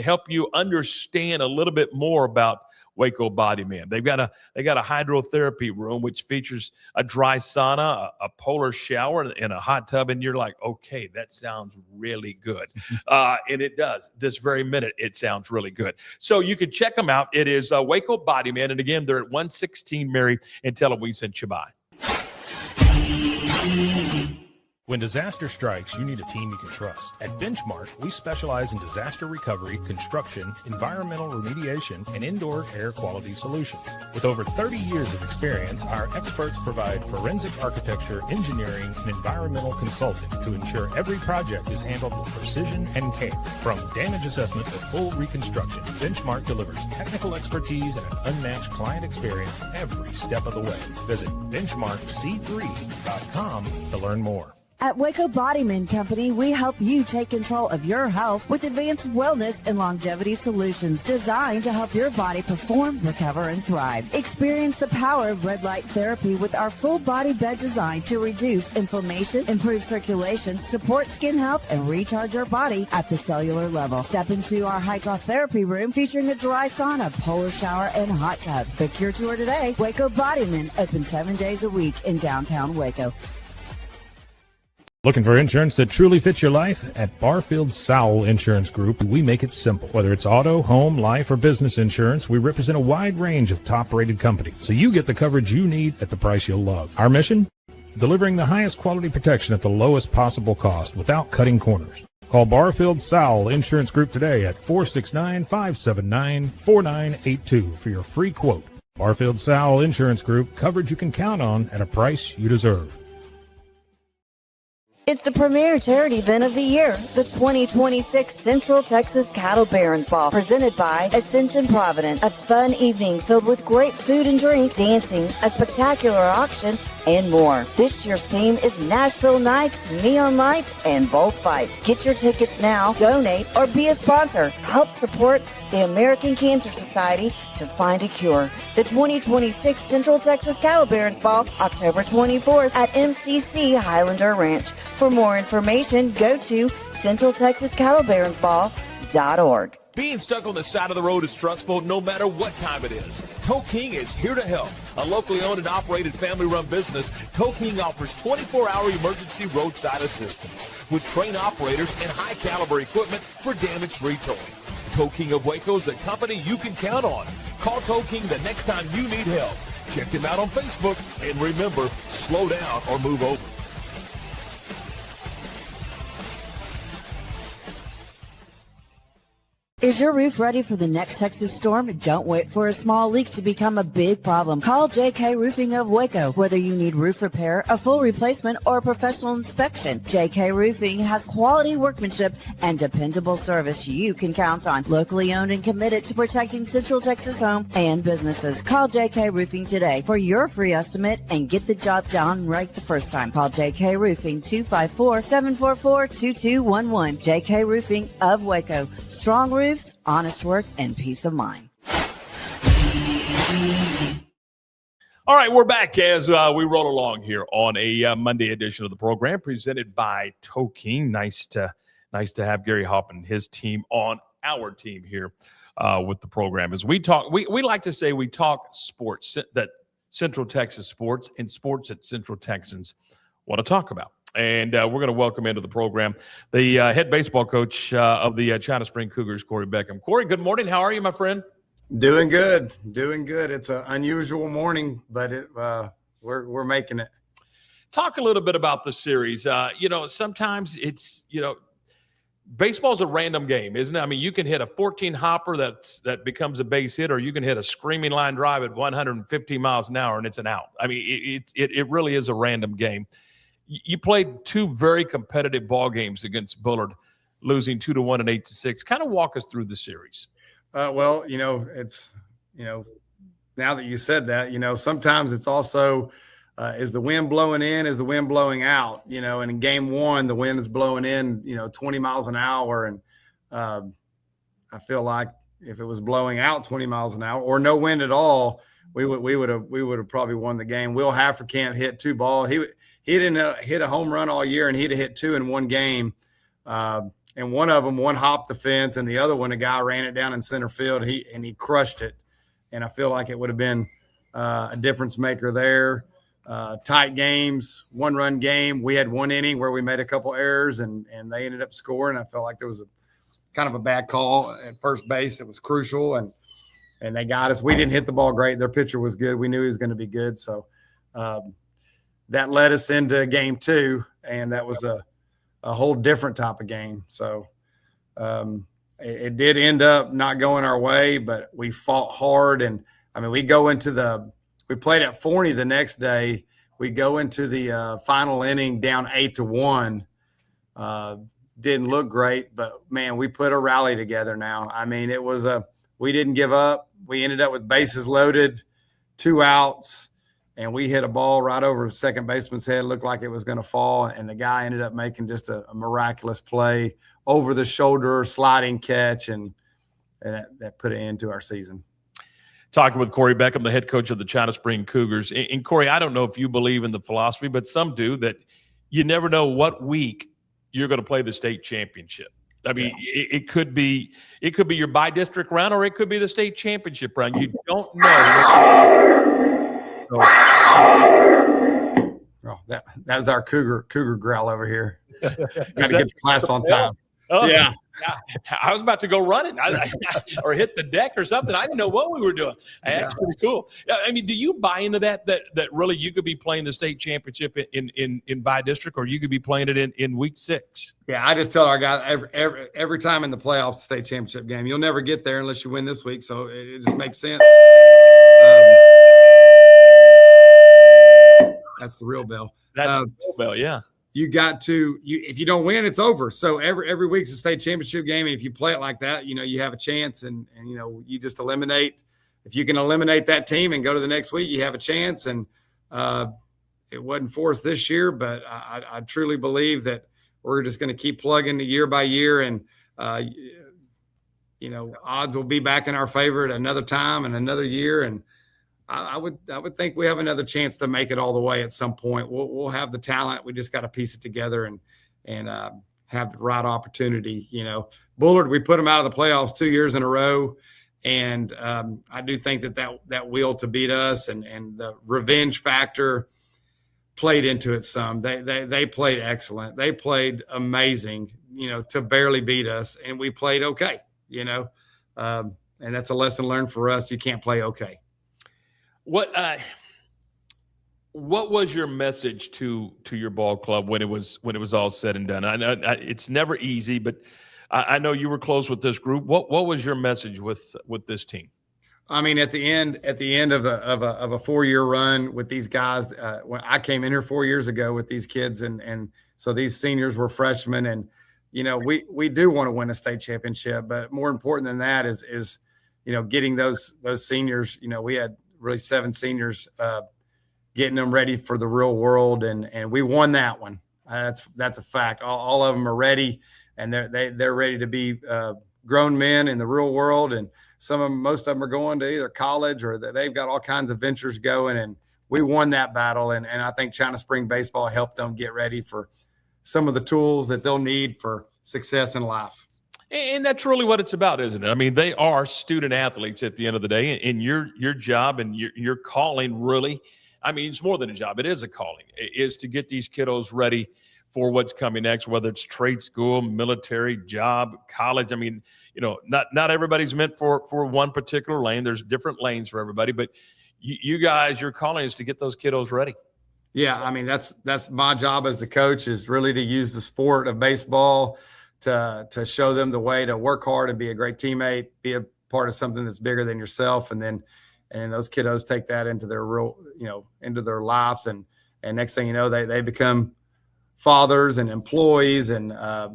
help you understand a little bit more about Waco Body Man. They got a hydrotherapy room which features a dry sauna, a polar shower, and a hot tub. And you're like, okay, that sounds really good. And it does. This very minute, it sounds really good. So you can check them out. It is Waco Body Man. And again, they're at 116 Mary, and tell them we sent you by. When disaster strikes, you need a team you can trust. At Benchmark, we specialize in disaster recovery, construction, environmental remediation, and indoor air quality solutions. With over 30 years of experience, our experts provide forensic architecture, engineering, and environmental consulting to ensure every project is handled with precision and care. From damage assessment to full reconstruction, Benchmark delivers technical expertise and an unmatched client experience every step of the way. Visit benchmarkc3.com to learn more. At Waco Bodyman Company, we help you take control of your health with advanced wellness and longevity solutions designed to help your body perform, recover, and thrive. Experience the power of red light therapy with our full body bed design to reduce inflammation, improve circulation, support skin health, and recharge your body at the cellular level. Step into our hydrotherapy room featuring a dry sauna, polar shower, and hot tub. Book your tour today. Waco Bodyman, open 7 days a week in downtown Waco. Looking for insurance that truly fits your life? At Barfield Show Insurance Group, we make it simple. Whether it's auto, home, life, or business insurance, we represent a wide range of top-rated companies, so you get the coverage you need at the price you'll love. Our mission? Delivering the highest quality protection at the lowest possible cost without cutting corners. Call Barfield Show Insurance Group today at 469-579-4982 for your free quote. Barfield Show Insurance Group, coverage you can count on at a price you deserve. It's the premier charity event of the year, the 2026 Central Texas Cattle Barons Ball, presented by Ascension Providence. A fun evening filled with great food and drink, dancing, a spectacular auction, and more. This year's theme is Nashville Nights, Neon Lights, and Bullfights. Get your tickets now, donate, or be a sponsor. Help support the American Cancer Society to find a cure. The 2026 Central Texas Cattle Barons Ball, October 24th at MCC Highlander Ranch. For more information, go to centraltexascattlebaronsball.org. Being stuck on the side of the road is stressful no matter what time it is. Tow King is here to help. A locally owned and operated family-run business, Tow King offers 24-hour emergency roadside assistance with trained operators and high-caliber equipment for damage-free towing. Tow King of Waco is a company you can count on. Call Tow King the next time you need help. Check him out on Facebook, and remember, slow down or move over. Is your roof ready for the next Texas storm? Don't wait for a small leak to become a big problem. Call JK Roofing of Waco. Whether you need roof repair, a full replacement, or a professional inspection, JK Roofing has quality workmanship and dependable service you can count on. Locally owned and committed to protecting Central Texas homes and businesses. Call JK Roofing today for your free estimate and get the job done right the first time. Call JK Roofing 254-744-2211. JK Roofing of Waco. Strong roofs, honest work, and peace of mind. All right, we're back as we roll along here on a Monday edition of the program presented by Tow King. Nice to have Gary Hopp and his team on our team here with the program. As we talk, we like to say we talk sports, that Central Texas sports and sports that Central Texans want to talk about. And we're going to welcome into the program the head baseball coach of the China Spring Cougars, Cory Beckham. Cory, good morning. How are you, my friend? Doing good. It's an unusual morning, but we're making it. Talk a little bit about the series. Sometimes it's, baseball's a random game, isn't it? I mean, you can hit a 14 hopper that becomes a base hit, or you can hit a screaming line drive at 150 miles an hour and it's an out. I mean, it really is a random game. You played two very competitive ball games against Bullard losing 2-1 and 8-6. Kind of walk us through the series. Well, it's, now that you said that, sometimes it's also, is the wind blowing in? Is the wind blowing out? And in game one, the wind is blowing in, 20 miles an hour. And I feel like if it was blowing out 20 miles an hour or no wind at all, we would have probably won the game. Will Haverkamp hit 2 balls. He didn't hit a home run all year, and he'd have hit 2 in one game. And one of them, one hopped the fence, and the other one, a guy ran it down in center field. He crushed it. And I feel like it would have been a difference maker there. Tight games, 1-run game. We had 1 inning where we made a couple errors, and they ended up scoring. I felt like there was kind of a bad call at first base. It was crucial, and they got us. We didn't hit the ball great. Their pitcher was good. We knew he was going to be good. So that led us into game 2, and that was a whole different type of game. So it did end up not going our way, but we fought hard. And we played at Forney the next day. We go into the final inning down 8-1. Didn't look great, but man, we put a rally together now. We didn't give up. We ended up with bases loaded, 2 outs, and we hit a ball right over second baseman's head. Looked like it was going to fall, and the guy ended up making just a miraculous play over the shoulder, sliding catch, and that put an end to our season. Talking with Cory Beckham, the head coach of the China Spring Cougars. And Cory, I don't know if you believe in the philosophy, but some do, that you never know what week you're going to play the state championship. It could be your by-district round, or it could be the state championship round. You don't know. That was our cougar growl over here. Got to get to class on time. Oh, yeah. I was about to go running or hit the deck or something. I didn't know what we were doing. That's pretty cool. Do you buy into that really you could be playing the state championship in by district, or you could be playing it in week 6? Yeah, I just tell our guys every time in the playoffs, state championship game, you'll never get there unless you win this week. So it just makes sense. That's the real bell. That's the real bell, yeah. You got to if you don't win, it's over. So every week's a state championship game, and if you play it like that, you have a chance, and you just eliminate. If you can eliminate that team and go to the next week, you have a chance. And it wasn't for us this year, but I truly believe that we're just going to keep plugging year by year, and odds will be back in our favor at another time and another year. And I would think we have another chance to make it all the way at some point. We'll have the talent. We just got to piece it together and have the right opportunity. Bullard, we put them out of the playoffs 2 years in a row. And I do think that will to beat us and the revenge factor played into it some. They played excellent. They played amazing, to barely beat us. And we played okay, and that's a lesson learned for us. You can't play okay. What was your message to your ball club when it was all said and done? I know it's never easy, but I know you were close with this group. What was your message with this team? At the end of a 4-year run with these guys, when I came in here 4 years ago with these kids, and so these seniors were freshmen, and we do want to win a state championship, but more important than that is getting those seniors. We had really 7 seniors, getting them ready for the real world. And we won that one. That's a fact. All of them are ready, and they're ready to be grown men in the real world. And most of them are going to either college or they've got all kinds of ventures going, and we won that battle. And I think China Spring baseball helped them get ready for some of the tools that they'll need for success in life. And that's really what it's about, isn't it? They are student athletes at the end of the day, and your job and your calling really, it's more than a job. It is a calling. It is to get these kiddos ready for what's coming next, whether it's trade school, military, job, college. Not everybody's meant for one particular lane. There's different lanes for everybody, but you guys, your calling is to get those kiddos ready. Yeah, that's my job as the coach, is really to use the sport of baseball to show them the way to work hard and be a great teammate, be a part of something that's bigger than yourself. And those kiddos take that into their into their lives. And next thing you know, they become fathers and employees and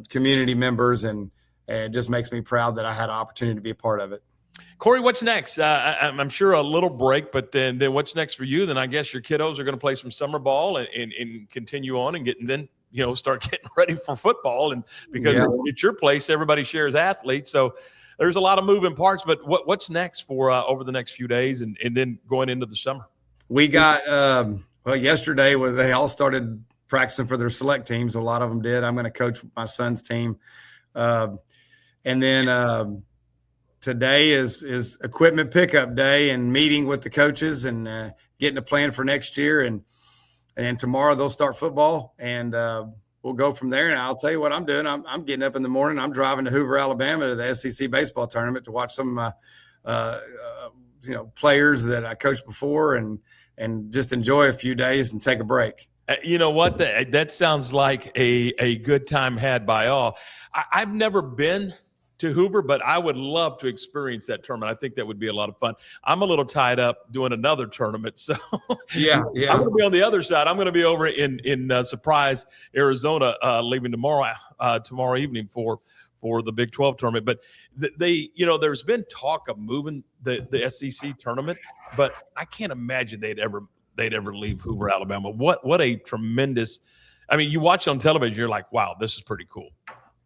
community members, and it just makes me proud that I had an opportunity to be a part of it. Cory, what's next? I'm sure a little break, but then what's next for you? Then I guess your kiddos are going to play some summer ball and continue on and then start getting ready for football. And because at your place, everybody shares athletes, so there's a lot of moving parts. But what's next for over the next few days and then going into the summer? We got yesterday they all started practicing for their select teams. A lot of them did. I'm going to coach my son's team, and then. Today is equipment pickup day and meeting with the coaches and getting a plan for next year. And tomorrow they'll start football, and we'll go from there. And I'll tell you what I'm doing. I'm getting up in the morning. I'm driving to Hoover, Alabama to the SEC baseball tournament to watch some players that I coached before and just enjoy a few days and take a break. You know what? That sounds like a good time had by all. I've never been to Hoover, but I would love to experience that tournament. I think that would be a lot of fun. I'm a little tied up doing another tournament, so yeah. I'm going to be on the other side. I'm going to be over in Surprise, Arizona, leaving tomorrow evening for the Big 12 tournament. But there's been talk of moving the SEC tournament, but I can't imagine they'd ever leave Hoover, Alabama. What a tremendous! I mean, you watch on television, you're like, wow, this is pretty cool.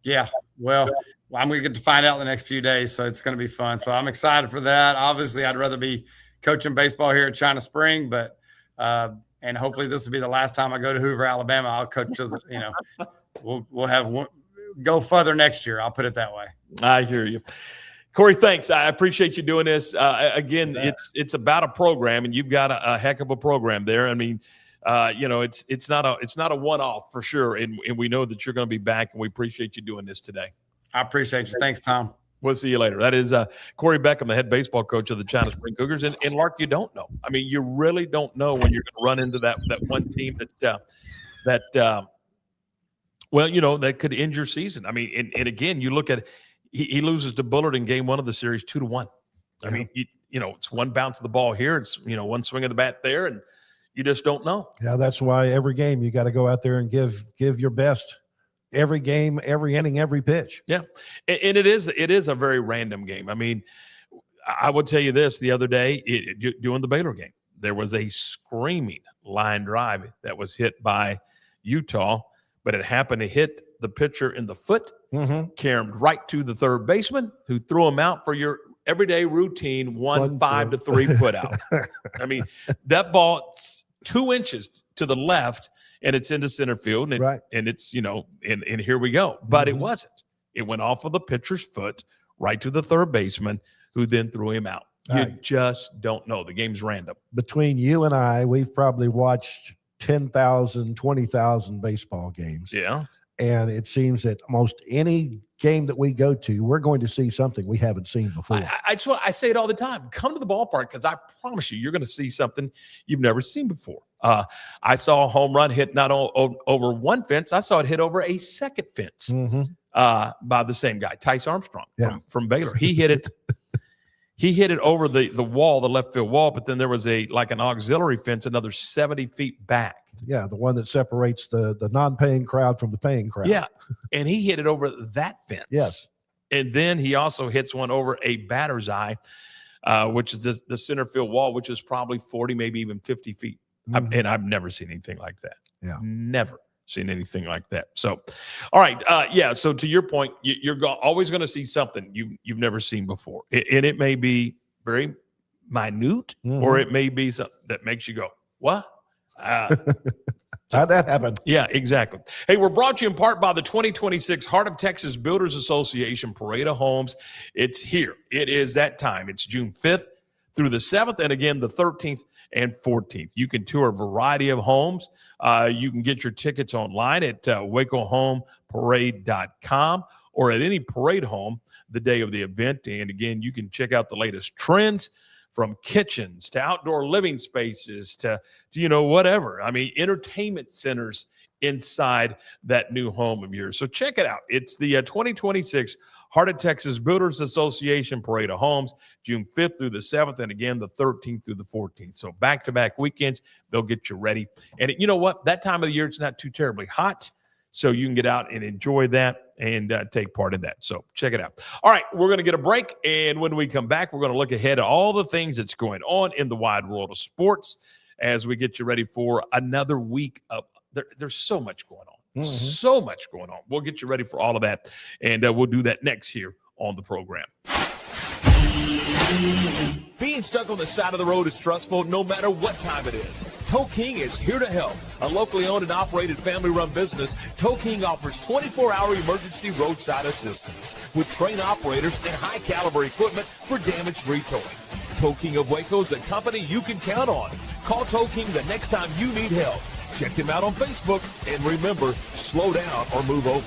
Yeah, well, I'm going to get to find out in the next few days, so it's going to be fun. So I'm excited for that. Obviously, I'd rather be coaching baseball here at China Spring, but and hopefully this will be the last time I go to Hoover, Alabama. I'll coach to we'll have one, go further next year. I'll put it that way. I hear you. Cory, thanks. I appreciate you doing this. Again, it's about a program, and you've got a heck of a program there. I mean, it's not a one-off for sure, and we know that you're going to be back, and we appreciate you doing this today. I appreciate you. Thanks, Tom. We'll see you later. That is Cory Beckham, the head baseball coach of the China Spring Cougars. And Lark, you don't know. I mean, you really don't know when you're going to run into that one team that could end your season. I mean, and again, you look at he loses to Bullard in game 1 of the series 2-1. I mean, it's one bounce of the ball here. It's one swing of the bat there, and you just don't know. Yeah, that's why every game you got to go out there and give your best. Every game, every inning, every pitch. Yeah, and it is a very random game. I mean, I would tell you this: the other day, doing the Baylor game, there was a screaming line drive that was hit by Utah, but it happened to hit the pitcher in the foot, caromed right to the third baseman, who threw him out for your everyday routine 5-3 put out. I mean, that ball 2 inches to the left. And it's into center field, and it's, and here we go. But it wasn't. It went off of the pitcher's foot right to the third baseman, who then threw him out. You just don't know. The game's random. Between you and I, we've probably watched 10,000, 20,000 baseball games. Yeah. And it seems that almost any game that we go to, we're going to see something we haven't seen before. I say it all the time. Come to the ballpark, because I promise you, you're going to see something you've never seen before. I saw a home run hit not over one fence. I saw it hit over a second fence by the same guy, Tice Armstrong from Baylor. He hit it. He hit it over the wall, the left field wall, but then there was an auxiliary fence another 70 feet back. Yeah, the one that separates the non-paying crowd from the paying crowd. Yeah, and he hit it over that fence. Yes. And then he also hits one over a batter's eye, which is the center field wall, which is probably 40, maybe even 50 feet. And I've never seen anything like that. Yeah. Never seen anything like that. So, all right. So to your point, you're always going to see something you've never seen before. And it may be very minute, or it may be something that makes you go, what? How'd that happen? Yeah, exactly. Hey, we're brought to you in part by the 2026 Heart of Texas Builders Association Parade of Homes. It's here. It is that time. It's June 5th through the 7th, and again, the 13th and 14th. You can tour a variety of homes. You can get your tickets online at wacohomeparade.com or at any parade home the day of the event. And again, you can check out the latest trends, from kitchens to outdoor living spaces to whatever. I mean, entertainment centers inside that new home of yours. So check it out. It's the 2026 Heart of Texas Builders Association Parade of Homes, June 5th through the 7th, and again, the 13th through the 14th. So back-to-back weekends, they'll get you ready. And you know what? That time of the year, it's not too terribly hot. So you can get out and enjoy that and take part in that. So check it out. All right, we're going to get a break. And when we come back, we're going to look ahead at all the things that's going on in the wide world of sports as we get you ready for another week of there's so much going on. So much going on. We'll get you ready for all of that. And we'll do that next here on the program. Being stuck on the side of the road is stressful no matter what time it is. Tow King is here to help. A locally owned and operated family-run business, Tow King offers 24-hour emergency roadside assistance with trained operators and high-caliber equipment for damage-free towing. Tow King of Waco is a company you can count on. Call Tow King the next time you need help. Check him out on Facebook, and remember, slow down or move over.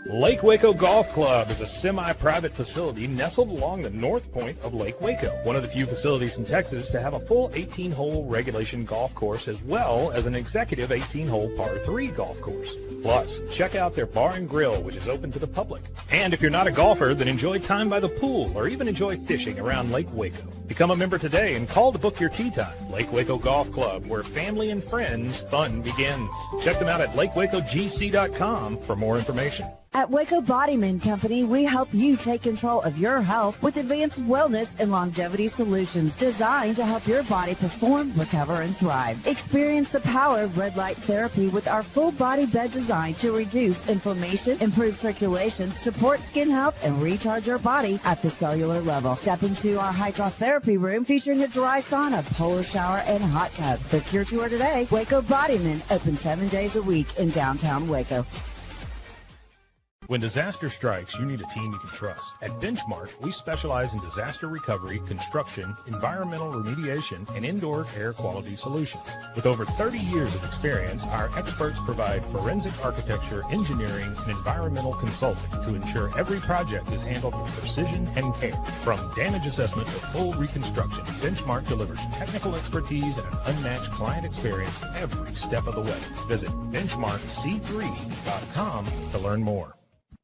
Lake Waco Golf Club is a semi-private facility nestled along the north point of Lake Waco, one of the few facilities in Texas to have a full 18-hole regulation golf course as well as an executive 18-hole par 3 golf course. Plus, check out their bar and grill, which is open to the public. And if you're not a golfer, then enjoy time by the pool or even enjoy fishing around Lake Waco. Become a member today and call to book your tee time. Lake Waco Golf Club, where family and friends fun begins. Check them out at lakewacogc.com for more information. At Waco Bodyman Company, we help you take control of your health with advanced wellness and longevity solutions designed to help your body perform, recover, and thrive. Experience the power of red light therapy with our full body bed design to reduce inflammation, improve circulation, support skin health, and recharge your body at the cellular level. Step into our hydrotherapy room featuring a dry sauna, polar shower, and hot tub. Book your tour today. Waco Bodyman, open 7 days a week in downtown Waco. When disaster strikes, you need a team you can trust. At Benchmark, we specialize in disaster recovery, construction, environmental remediation, and indoor air quality solutions. With over 30 years of experience, our experts provide forensic architecture, engineering, and environmental consulting to ensure every project is handled with precision and care. From damage assessment to full reconstruction, Benchmark delivers technical expertise and an unmatched client experience every step of the way. Visit benchmarkc3.com to learn more.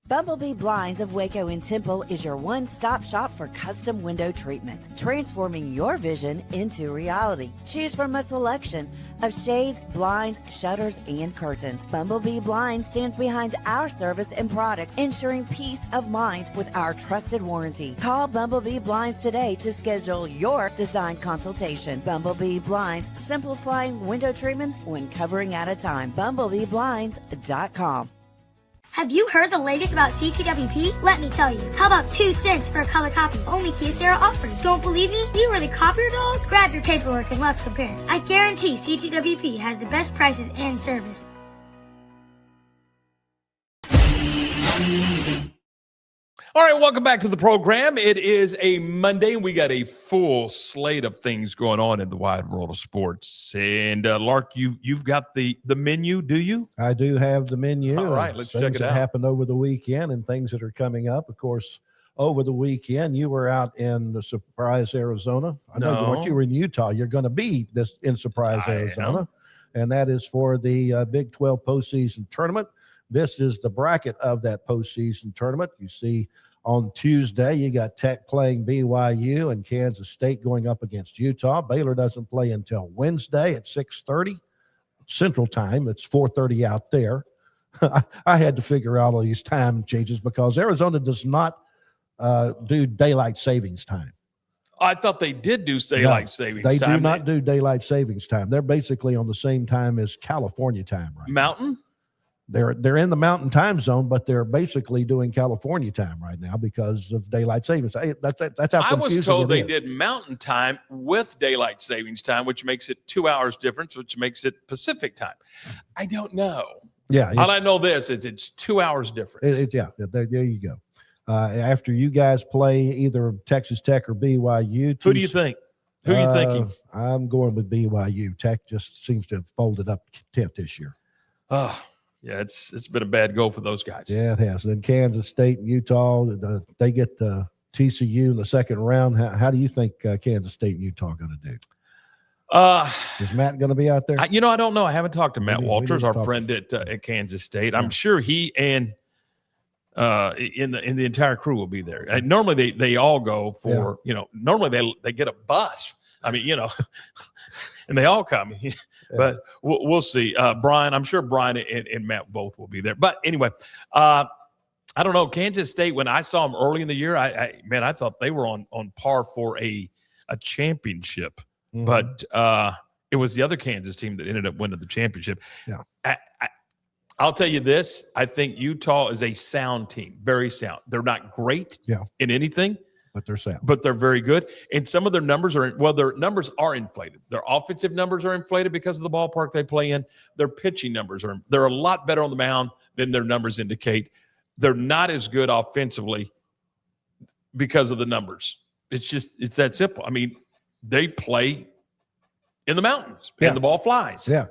Bumblebee Blinds of Waco and Temple is your one-stop shop for custom window treatment, transforming your vision into reality. Choose from a selection of shades, blinds, shutters, and curtains. Bumblebee Blinds stands behind our service and products, ensuring peace of mind with our trusted warranty. Call Bumblebee Blinds today to schedule your design consultation. Bumblebee Blinds, simplifying window treatments one covering at a time. BumblebeeBlinds.com. Have you heard the latest about CTWP? Let me tell you. How about 2 cents for a color copy? Only Kyocera offers. Don't believe me? Do you really copy your dog? Grab your paperwork and let's compare. I guarantee CTWP has the best prices and service. All right, welcome back to the program. It is a Monday, and we got a full slate of things going on in the wide world of sports. And Lark, you've got the menu, do you? I do have the menu. All right, let's check it that out. Happened over the weekend and things that are coming up. Of course, over the weekend, you were out in the Surprise, Arizona. I know you were in Utah. You're going to be in Surprise, Arizona, and that is for the Big 12 postseason tournament. This is the bracket of that postseason tournament. You see on Tuesday, you got Tech playing BYU and Kansas State going up against Utah. Baylor doesn't play until Wednesday at 6:30 Central Time. It's 4:30 out there. I had to figure out all these time changes because Arizona does not do daylight savings time. I thought they did do daylight savings time. They time. do not do daylight savings time. They're basically on the same time as California time right Mountain? now. They're in the mountain time zone, but they're basically doing California time right now because of daylight savings. That's how confusing I was told they is. did mountain time with daylight savings time, which makes it 2 hours difference, which makes it Pacific time. I don't know. Yeah. All I know this is it's 2 hours difference. There you go. After you guys play either Texas Tech or BYU. Who do you think? Who are you thinking? I'm going with BYU. Tech just seems to have folded up tent this year. Oh, yeah, it's been a bad go for those guys. Yeah, it has. Then Kansas State and Utah, they get TCU in the second round. How do you think Kansas State and Utah are going to do? Is Matt going to be out there? I don't know. I haven't talked to Matt Walters, our friend at Kansas State. I'm sure he and in the entire crew will be there. Normally they all go for normally they get a bus I mean, and they all come. But we'll see. Brian, I'm sure Brian and Matt both will be there. But anyway, I don't know. Kansas State, when I saw them early in the year, I thought they were on par for a championship. Mhm. But it was the other Kansas team that ended up winning the championship. Yeah. I'll tell you this. I think Utah is a sound team, very sound. They're not great in anything, but they're sound. but they're very good. And some of their numbers their numbers are inflated. Their offensive numbers are inflated because of the ballpark they play in. Their pitching numbers they're a lot better on the mound than their numbers indicate. They're not as good offensively because of the numbers. It's that simple. I mean, they play in the mountains and the ball flies. Yeah.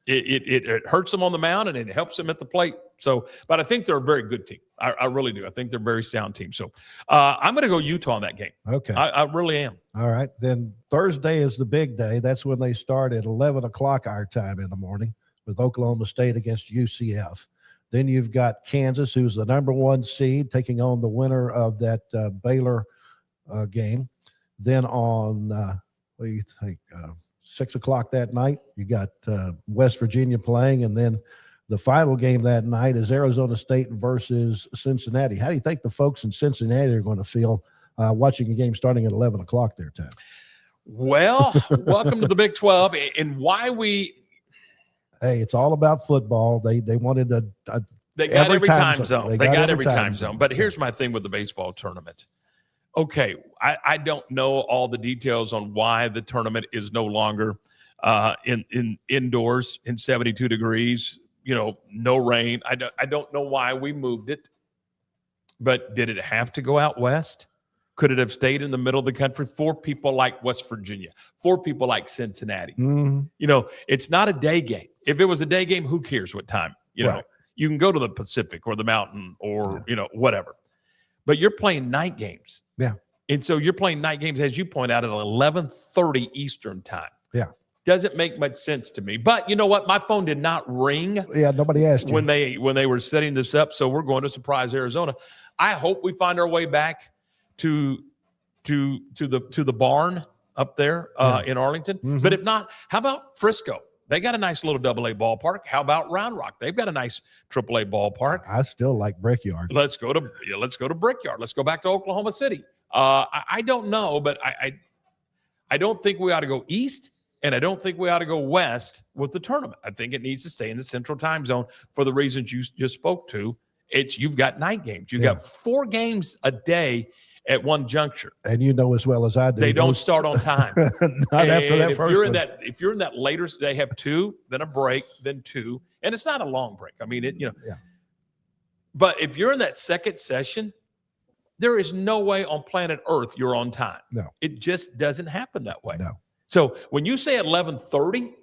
It hurts them on the mound and it helps them at the plate. So, but I think they're a very good team. I really do. I think they're a very sound team. So I'm going to go Utah in that game. Okay. I really am. All right. Then Thursday is the big day. That's when they start at 11 o'clock our time in the morning with Oklahoma State against UCF. Then you've got Kansas, who's the number 1 seed, taking on the winner of that Baylor game. Then on, what do you think, 6 o'clock that night, you got West Virginia playing. And then the final game that night is Arizona State versus Cincinnati. How do you think the folks in Cincinnati are going to feel watching a game starting at 11 o'clock their time? Well, welcome to the Big 12. And why Hey, it's all about football. They wanted they got every time zone. They got every time zone. zone. But here's my thing with the baseball tournament. Okay, I don't know all the details on why the tournament is no longer in indoors in 72 degrees, no rain. I don't know why we moved it. But did it have to go out west? Could it have stayed in the middle of the country for people like West Virginia, for people like Cincinnati? Mm-hmm. It's not a day game. If it was a day game, who cares what time? Right. You can go to the Pacific or the Mountain or, whatever. But you're playing night games. Yeah. And so you're playing night games, as you point out, at 11:30 Eastern time. Yeah. Doesn't make much sense to me. But you know what? My phone did not ring. Yeah, nobody asked you. When they were setting this up. So we're going to surprise Arizona. I hope we find our way back to the barn up there in Arlington. Mm-hmm. But if not, how about Frisco? They got a nice little AA ballpark. How about Round Rock? They've got a nice AAA ballpark. I still like Brickyard. Let's go to Brickyard. Let's go back to Oklahoma City. I don't know, but I don't think we ought to go east, and I don't think we ought to go west with the tournament. I think it needs to stay in the Central Time Zone for the reasons you just spoke to. You've got night games. You've got 4 games a day at one juncture. And you know as well as I do, they don't start on time. Not after that first one. If you're in that later, they have 2, then a break, then 2, and it's not a long break. I mean, Yeah. But if you're in that second session, there is no way on planet Earth you're on time. No. It just doesn't happen that way. No. So when you say 11:30,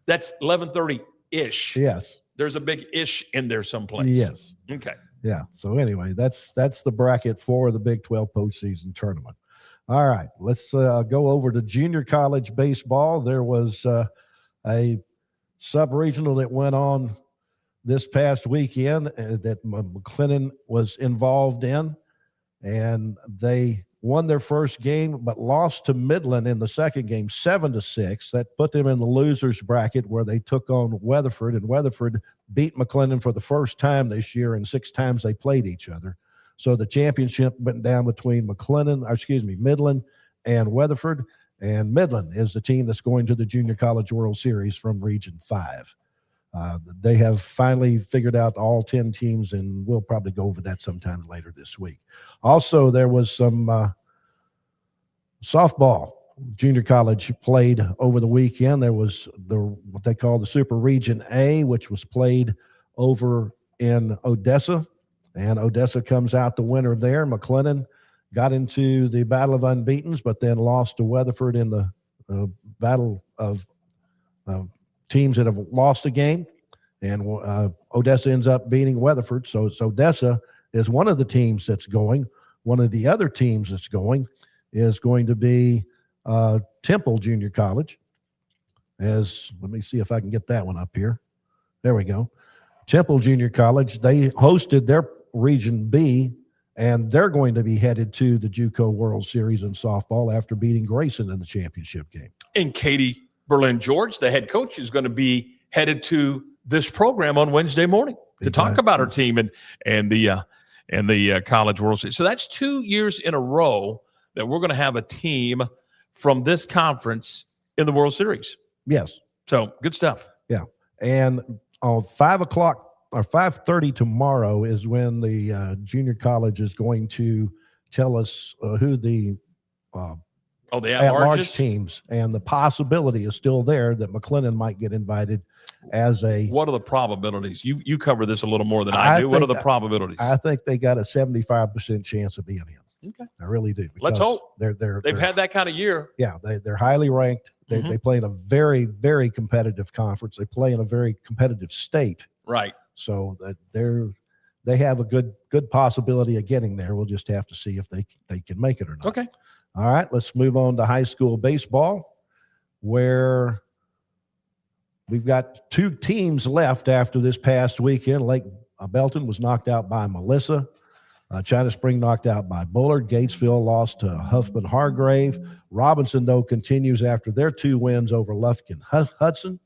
that's 11:30-ish. Yes. There's a big ish in there someplace. Yes. Okay. Yeah. So anyway, that's the bracket for the Big 12 postseason tournament. All right, let's go over to junior college baseball. There was a sub-regional that went on this past weekend that McLennan was involved in, and they won their first game but lost to Midland in the second game 7-6. That put them in the losers bracket where they took on Weatherford, and Weatherford beat McLennan for the first time this year, and 6 times they played each other. So the championship went down between Midland and Weatherford, and Midland is the team that's going to the Junior College World Series from Region 5. They have finally figured out all 10 teams, and we'll probably go over that sometime later this week. Also, there was some softball junior college played over the weekend. There was what they call the Super Region A, which was played over in Odessa, and Odessa comes out the winner there. McLennan got into the Battle of Unbeatens, but then lost to Weatherford in the battle of teams that have lost a game, and Odessa ends up beating Weatherford. So Odessa is one of the teams that's going. One of the other teams that's going is going to be Temple Junior College. Let me see if I can get that one up here. There we go. Temple Junior College, they hosted their Region B And they're going to be headed to the JUCO World Series in softball after beating Grayson in the championship game. And Katie Berlin-George, the head coach, is going to be headed to this program on Wednesday morning to talk about her team and the College World Series. So that's 2 years in a row that we're going to have a team from this conference in the World Series. Yes. So good stuff. Yeah. And on 5 o'clock or 5:30 tomorrow is when the junior college is going to tell us who the The at-large teams, and the possibility is still there that McLennan might get invited as a. What are the probabilities? You cover this a little more than I do. What are the probabilities? I think they got a 75% chance of being in. Okay. I really do. Let's hope. They've had that kind of year. Yeah, they're highly ranked. They play in a very, very competitive conference. They play in a very competitive state. Right. So that they have a good possibility of getting there. We'll just have to see if they can make it or not. Okay. All right, let's move on to high school baseball, where we've got 2 teams left after this past weekend. Lake Belton was knocked out by Melissa. China Spring knocked out by Bullard. Gatesville lost to Huffman Hargrave. Robinson, though, continues after their 2 wins over Lufkin Hudson.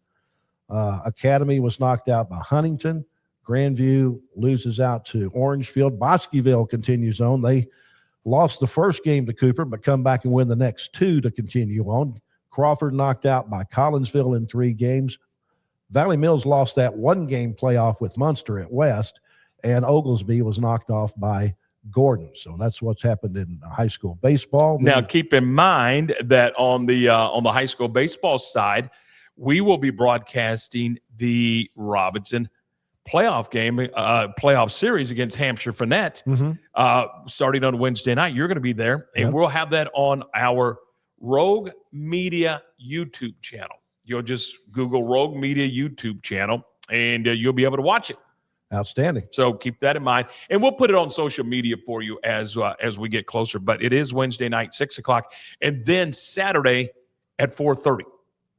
Academy was knocked out by Huntington. Grandview loses out to Orangefield. Bosqueville continues on. They lost the first game to Cooper, but come back and win the next 2 to continue on. Crawford knocked out by Collinsville in 3 games. Valley Mills lost that 1-game playoff with Munster at West, and Oglesby was knocked off by Gordon. So that's what's happened in high school baseball. Now, keep in mind that on the high school baseball side, we will be broadcasting the Robinson playoff game, playoff series against Hampshire Finette, starting on Wednesday night. You're going to be there, and we'll have that on our Rogue Media YouTube channel. You'll just Google Rogue Media YouTube channel, and you'll be able to watch it. Outstanding. So keep that in mind, and we'll put it on social media for you as we get closer. But it is Wednesday night, 6 o'clock, and then Saturday at 4:30.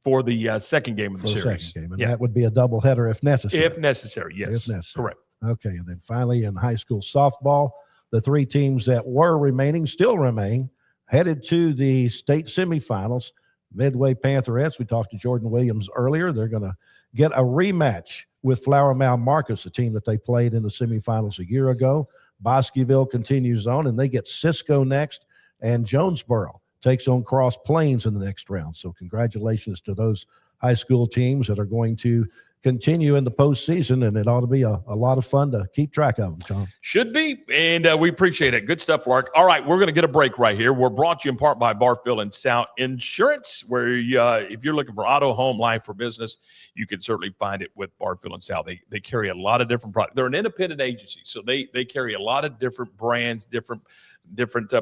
For the second game of the series. And that would be a doubleheader if necessary. If necessary, yes. If necessary. Correct. Okay, and then finally in high school softball, the 3 teams that were remaining still remain, headed to the state semifinals. Midway Pantherettes, we talked to Jordan Williams earlier. They're going to get a rematch with Flower Mound Marcus, a team that they played in the semifinals a year ago. Bosqueville continues on, and they get Cisco next, and Jonesboro takes on Cross Plains in the next round. So congratulations to those high school teams that are going to continue in the postseason, and it ought to be a lot of fun to keep track of them, John. Should be, and we appreciate it. Good stuff, Mark. All right, we're going to get a break right here. We're brought to you in part by Barfield and South Insurance, where if you're looking for auto, home, life, or business, you can certainly find it with Barfield and South. They carry a lot of different products. They're an independent agency, so they carry a lot of different brands, different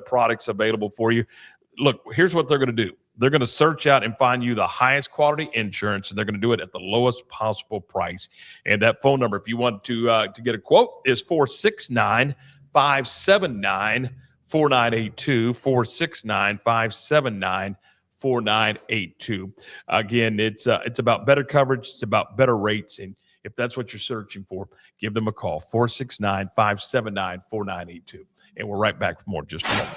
products available for you. Look, here's what they're going to do. They're going to search out and find you the highest quality insurance, and they're going to do it at the lowest possible price. And that phone number, if you want to get a quote, is 469-579-4982, 469-579-4982. Again, it's about better coverage. It's about better rates. And if that's what you're searching for, give them a call, 469-579-4982. And we're right back for more in just a moment.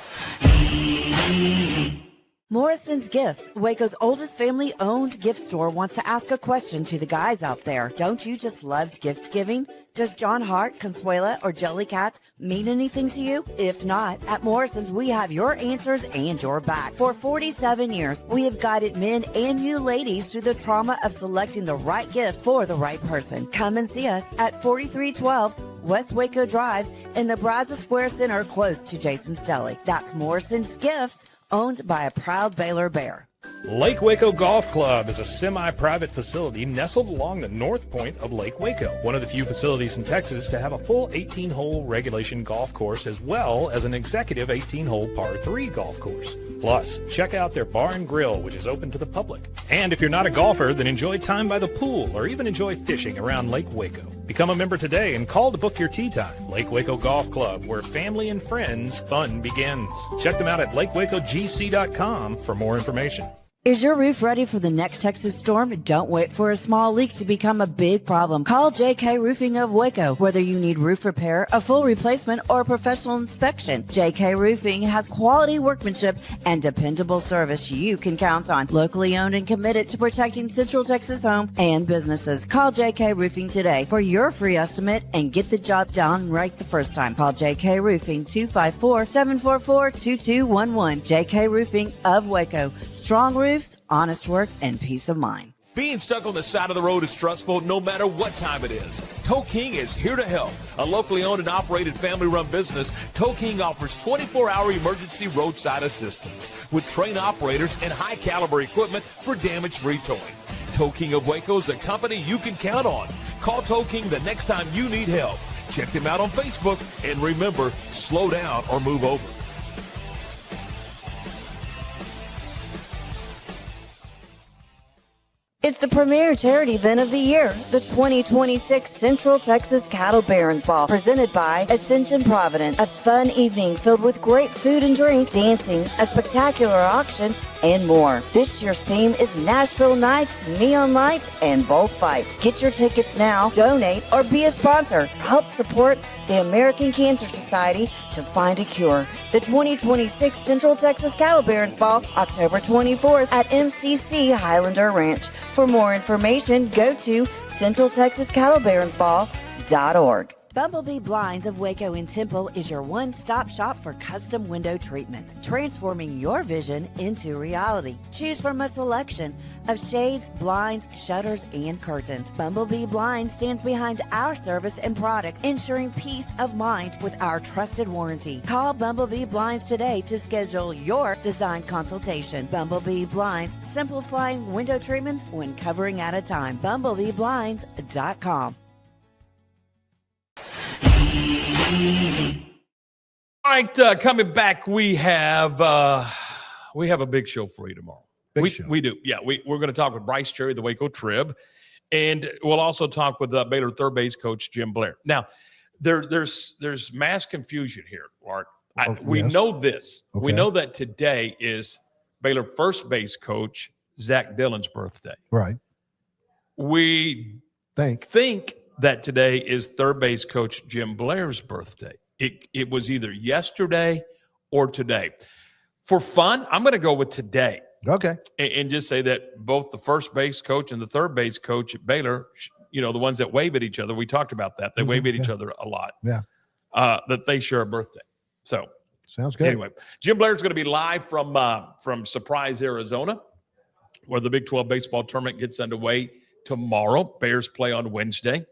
Morrison's Gifts, Waco's oldest family-owned gift store, wants to ask a question to the guys out there. Don't you just love gift giving? Does John Hart, Consuela, or Jellycat mean anything to you? If not, at Morrison's, we have your answers and your back. For 47 years, we have guided men and you ladies through the trauma of selecting the right gift for the right person. Come and see us at 4312 West Waco Drive in the Brazos Square Center, close to Jason's Deli. That's Morrison's Gifts, owned by a proud Baylor Bear. Lake Waco Golf Club is a semi-private facility nestled along the north point of Lake Waco. One of the few facilities in Texas to have a full 18-hole regulation golf course as well as an executive 18-hole par 3 golf course. Plus, check out their bar and grill, which is open to the public. And if you're not a golfer, then enjoy time by the pool or even enjoy fishing around Lake Waco. Become a member today and call to book your tee time. Lake Waco Golf Club, where family and friends fun begins. Check them out at lakewacogc.com for more information. Is your roof ready for the next Texas storm? Don't wait for a small leak to become a big problem. Call JK Roofing of Waco. Whether you need roof repair, a full replacement, or a professional inspection, JK Roofing has quality workmanship and dependable service you can count on. Locally owned and committed to protecting Central Texas homes and businesses. Call JK Roofing today for your free estimate and get the job done right the first time. Call JK Roofing 254-744-2211. JK Roofing of Waco. Strong roofs, honest work, and peace of mind. Being stuck on the side of the road is stressful no matter what time it is. Tow King is here to help. A locally owned and operated family-run business, Tow King offers 24-hour emergency roadside assistance with trained operators and high-caliber equipment for damage-free towing. Tow King of Waco is a company you can count on. Call Tow King the next time you need help. Check them out on Facebook, and remember, slow down or move over. It's the premier charity event of the year, the 2026 Central Texas Cattle Barons Ball, presented by Ascension Providence. A fun evening filled with great food and drink, dancing, a spectacular auction, and more. This year's theme is Nashville Nights, Neon Lights, and Bullfights. Get your tickets now, donate, or be a sponsor. Help support the American Cancer Society to find a cure. The 2026 Central Texas Cattle Barons Ball, October 24th at MCC Highlander Ranch. For more information, go to centraltexascattlebaronsball.org. Bumblebee Blinds of Waco and Temple is your one-stop shop for custom window treatment, transforming your vision into reality. Choose from a selection of shades, blinds, shutters, and curtains. Bumblebee Blinds stands behind our service and products, ensuring peace of mind with our trusted warranty. Call Bumblebee Blinds today to schedule your design consultation. Bumblebee Blinds, simplifying window treatments one covering at a time. BumblebeeBlinds.com. All right, coming back, we have a big show for you tomorrow. We do. Yeah, we're going to talk with Bryce Cherry, the Waco Trib, and we'll also talk with Baylor third base coach Jim Blair. Now, there's mass confusion here, Art. We know this. Okay. We know that today is Baylor first base coach Zach Dillon's birthday. Right. We think that today is third base coach Jim Blair's birthday. It was either yesterday or today. For fun, I'm going to go with today. Okay. And just say that both the first base coach and the third base coach at Baylor, the ones that wave at each other, we talked about that. They wave at each other a lot. Yeah. That they share a birthday. So sounds good. Anyway, Jim Blair's going to be live from Surprise, Arizona, where the Big 12 baseball tournament gets underway tomorrow. Bears play on Wednesday.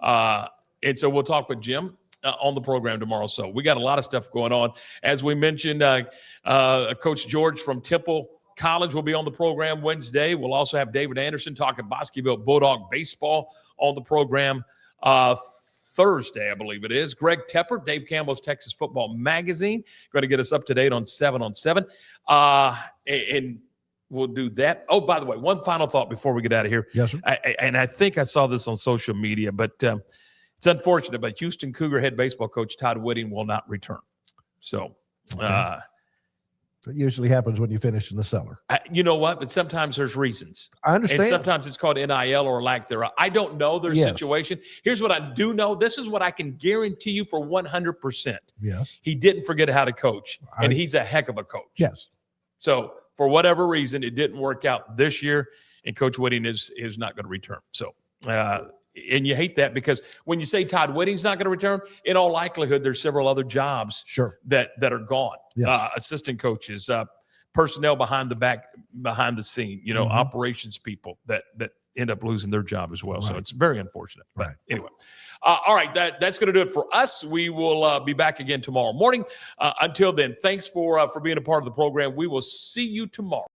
And so we'll talk with Jim on the program tomorrow. So we got a lot of stuff going on. As we mentioned, Coach George from Temple College will be on the program Wednesday. We'll also have David Anderson talking Bosqueville Bulldog baseball on the program Thursday, I believe it is. Greg Tepper, Dave Campbell's Texas Football Magazine, going to get us up to date on 7 on 7. And we'll do that. Oh, by the way, one final thought before we get out of here. Yes, sir. I think I saw this on social media, but it's unfortunate, but Houston Cougar head baseball coach Todd Whitting will not return. So that usually happens when you finish in the cellar. You know what? But sometimes there's reasons. I understand. And sometimes it's called NIL or lack thereof. I don't know their situation. Here's what I do know. This is what I can guarantee you for 100%. Yes. He didn't forget how to coach, and he's a heck of a coach. Yes. So for whatever reason, it didn't work out this year, and Coach Whitting is not going to return. So, and you hate that because when you say Todd Whitting's not going to return, in all likelihood, there's several other jobs that are gone. Yes. Assistant coaches, personnel behind the scene, operations people that end up losing their job as well. Right. So it's very unfortunate. But anyway, all right, that's going to do it for us. We will be back again tomorrow morning. Until then, thanks for being a part of the program. We will see you tomorrow.